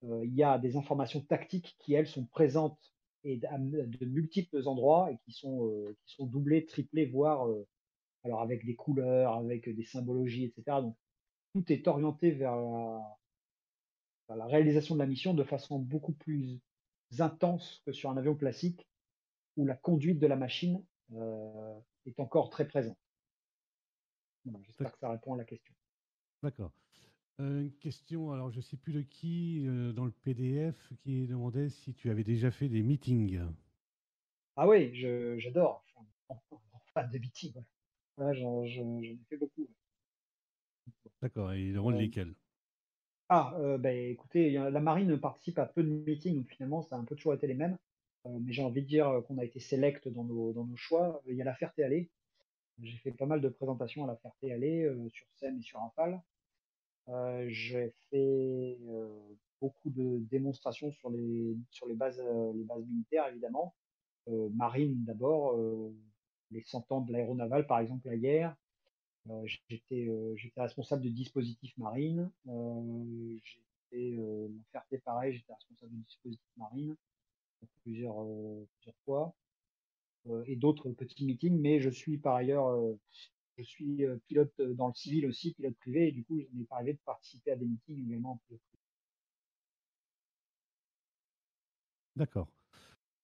[SPEAKER 2] il y a des informations tactiques qui, elles, sont présentes et de multiples endroits et qui sont doublées, triplées, voire alors avec des couleurs, avec des symbologies, etc. Donc tout est orienté vers la réalisation de la mission de façon beaucoup plus intense que sur un avion classique où la conduite de la machine est encore très présente. Voilà, j'espère
[SPEAKER 1] D'ac-
[SPEAKER 2] que ça répond à la question.
[SPEAKER 1] D'accord. Une question, alors je ne sais plus de qui, dans le PDF, qui demandait si tu avais déjà fait des meetings.
[SPEAKER 2] Ah oui, j'adore. Enfin, en fan de meeting, ouais. Ouais, j'en ai fait beaucoup.
[SPEAKER 1] D'accord, et il demande
[SPEAKER 2] Euh,
[SPEAKER 1] lesquels.
[SPEAKER 2] Écoutez, la marine participe à peu de meetings, donc finalement, ça a un peu toujours été les mêmes. Mais j'ai envie de dire qu'on a été select dans nos choix. Il y a la Ferté-Alais. J'ai fait pas mal de présentations à la Ferté-Alais, sur scène et sur Rafale. J'ai fait beaucoup de démonstrations sur les bases militaires, évidemment. Marine d'abord, les 100 ans de l'aéronaval, par exemple, la guerre. J'étais responsable de dispositifs marine. J'étais mon Ferté pareil, j'étais responsable de dispositifs marine plusieurs fois. Et d'autres petits meetings, mais je suis par ailleurs je suis pilote dans le civil aussi, pilote privé, et du coup, il m'est arrivé de participer à des meetings également en pilote privé.
[SPEAKER 1] D'accord.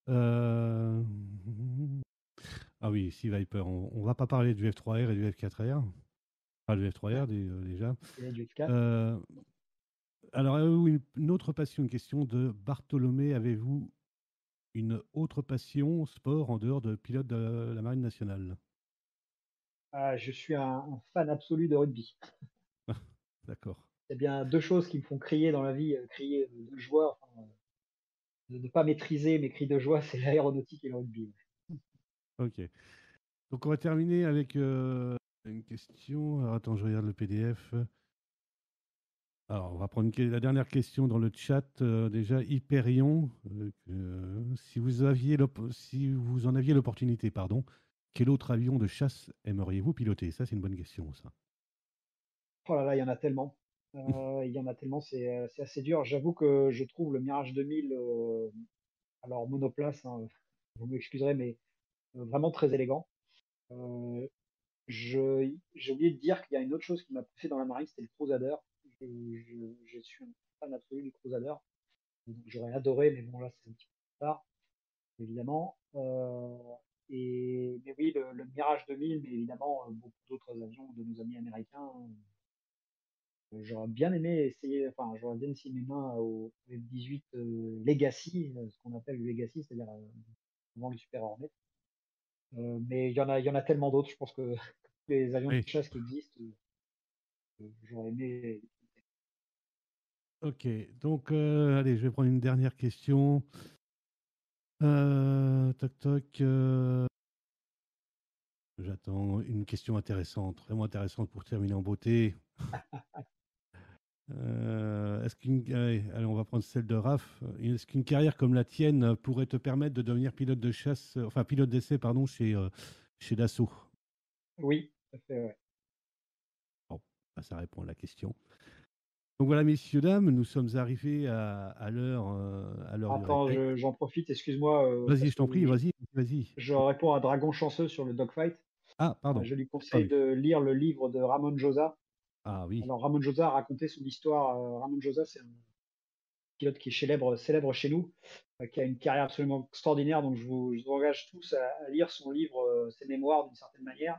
[SPEAKER 1] Ah oui, Sea Viper. On va pas parler du F3R et du F4R. Enfin, du F3R déjà.
[SPEAKER 2] Et du F4.
[SPEAKER 1] Euh, alors, avez-vous une autre passion, une question de Bartholomé. Avez-vous une autre passion, sport, en dehors de pilote de la Marine nationale?
[SPEAKER 2] Je suis un fan absolu de rugby.
[SPEAKER 1] D'accord.
[SPEAKER 2] Il y a bien deux choses qui me font crier dans la vie, crier de joie, enfin, de ne pas maîtriser mes cris de joie, c'est l'aéronautique et le rugby.
[SPEAKER 1] Ok. Donc, on va terminer avec une question. Alors, attends, je regarde le PDF. Alors, on va prendre la dernière question dans le chat. Déjà, Hyperion, si vous en aviez l'opportunité, pardon, quel autre avion de chasse aimeriez-vous piloter? Ça, c'est une bonne question, ça.
[SPEAKER 2] Oh là là, il y en a tellement. Il y en a tellement, c'est assez dur. J'avoue que je trouve le Mirage 2000, alors monoplace, hein, vous m'excuserez, mais vraiment très élégant. Euh, j'ai oublié de dire qu'il y a une autre chose qui m'a poussé dans la marine, c'était le Crusader. Je suis un fan absolu du Crusader. Donc, j'aurais adoré, mais bon, là, c'est un petit peu tard, évidemment. Mais oui, le Mirage 2000, mais évidemment, beaucoup d'autres avions de nos amis américains. J'aurais bien aimé essayer, enfin, j'aurais bien essayé mes mains au F-18 Legacy, ce qu'on appelle le Legacy, c'est-à-dire avant le Super Hornet. Mais il y en a tellement d'autres. Je pense que tous les avions de
[SPEAKER 1] Oui.
[SPEAKER 2] chasse qui existent, j'aurais aimé.
[SPEAKER 1] Ok. Donc, allez, je vais prendre une dernière question. Toc, toc. J'attends une question intéressante, vraiment intéressante pour terminer en beauté. Allez, on va prendre celle de Raph. Est-ce qu'une carrière comme la tienne pourrait te permettre de devenir pilote de chasse, enfin pilote d'essai, pardon, chez Dassault?
[SPEAKER 2] Oui, tout à fait, ouais.
[SPEAKER 1] Bon, bah, ça répond à la question. Donc voilà, messieurs, dames, nous sommes arrivés à l'heure du
[SPEAKER 2] Attends,
[SPEAKER 1] rétec.
[SPEAKER 2] j'en profite, excuse-moi,
[SPEAKER 1] Vas-y,
[SPEAKER 2] parce
[SPEAKER 1] je t'en
[SPEAKER 2] que
[SPEAKER 1] prie, vas-y, vas-y.
[SPEAKER 2] je réponds à Dragon Chanceux sur le dogfight.
[SPEAKER 1] Ah, pardon,
[SPEAKER 2] Je lui
[SPEAKER 1] pas
[SPEAKER 2] conseille
[SPEAKER 1] vu.
[SPEAKER 2] de lire le livre de Ramon Josa.
[SPEAKER 1] Ah oui,
[SPEAKER 2] Alors, Ramon Josa a raconté son histoire. Ramon Josa, c'est un pilote qui est célèbre chez nous, qui a une carrière absolument extraordinaire. Donc, je vous engage tous à lire son livre, ses mémoires d'une certaine manière.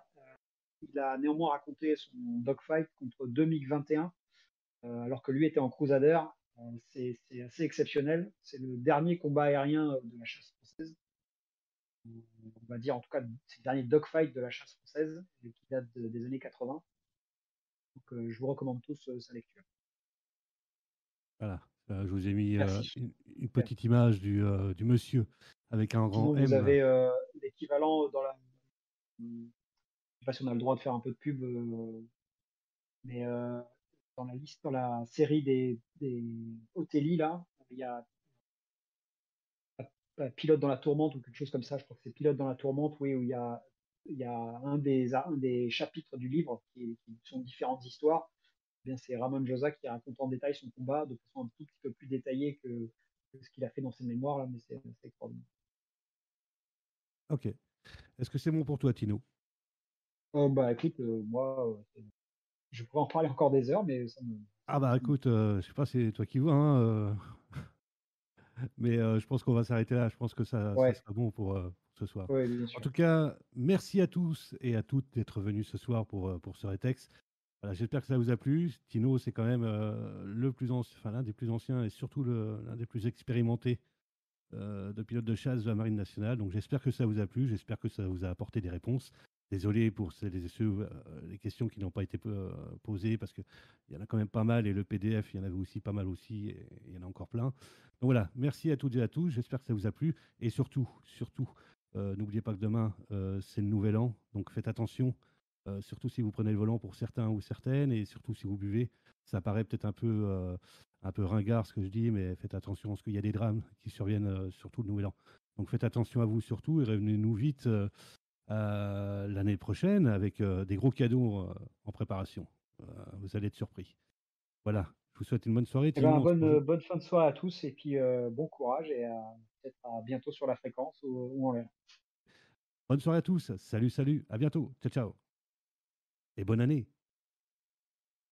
[SPEAKER 2] Il a néanmoins raconté son dogfight contre deux MiG-21, alors que lui était en Crusader. C'est assez exceptionnel. C'est le dernier combat aérien de la chasse française. On va dire en tout cas, c'est le dernier dogfight de la chasse française, qui date des années 80. Donc, je vous recommande tous sa lecture.
[SPEAKER 1] voilà. Je vous ai mis
[SPEAKER 2] Merci.
[SPEAKER 1] une
[SPEAKER 2] Super.
[SPEAKER 1] petite image du monsieur avec un grand
[SPEAKER 2] Sinon, vous
[SPEAKER 1] M.
[SPEAKER 2] avez l'équivalent dans la. Je ne sais pas si on a le droit de faire un peu de pub, mais dans la liste, dans la série des Otelli, là, il y a Pilote dans la tourmente ou quelque chose comme ça. Je crois que c'est Pilote dans la tourmente, oui, où il y a un des chapitres du livre qui sont différentes histoires. Eh bien, c'est Ramon Josa qui raconte en détail son combat de façon un tout petit peu plus détaillée que ce qu'il a fait dans ses mémoires, là, mais c'est extraordinaire.
[SPEAKER 1] Ok. Est-ce que c'est bon pour toi, Tino?
[SPEAKER 2] Bah écoute, moi, je pourrais en parler encore des heures, mais
[SPEAKER 1] Ah bah écoute, je sais pas, c'est toi qui vois, hein, mais je pense qu'on va s'arrêter là. Je pense que ça
[SPEAKER 2] ouais,
[SPEAKER 1] sera bon pour ce soir.
[SPEAKER 2] ouais, bien
[SPEAKER 1] En
[SPEAKER 2] sûr.
[SPEAKER 1] tout cas, merci à tous et à toutes d'être venus ce soir pour ce Retex. Voilà, j'espère que ça vous a plu. Tino, c'est quand même l'un des plus anciens et surtout l'un des plus expérimentés de pilote de chasse de la Marine nationale. Donc j'espère que ça vous a plu, j'espère que ça vous a apporté des réponses. Désolé pour les questions qui n'ont pas été posées parce qu'il y en a quand même pas mal et le PDF, il y en avait aussi pas mal aussi et il y en a encore plein. Donc voilà, merci à toutes et à tous, j'espère que ça vous a plu et surtout, n'oubliez pas que demain, c'est le nouvel an, donc faites attention, surtout si vous prenez le volant pour certains ou certaines et surtout si vous buvez. Ça paraît peut-être un peu ringard ce que je dis, mais faites attention parce qu'il y a des drames qui surviennent surtout le nouvel an. Donc faites attention à vous surtout et revenez-nous vite l'année prochaine avec des gros cadeaux en préparation. Vous allez être surpris. Voilà, je vous souhaite une bonne soirée.
[SPEAKER 2] Eh ben,
[SPEAKER 1] Tino, on se revoit.
[SPEAKER 2] bonne fin de soirée à tous et puis bon courage et peut-être à bientôt sur la fréquence ou en l'air.
[SPEAKER 1] Bonne soirée à tous. Salut, à bientôt. Ciao, ciao. Et bonne année.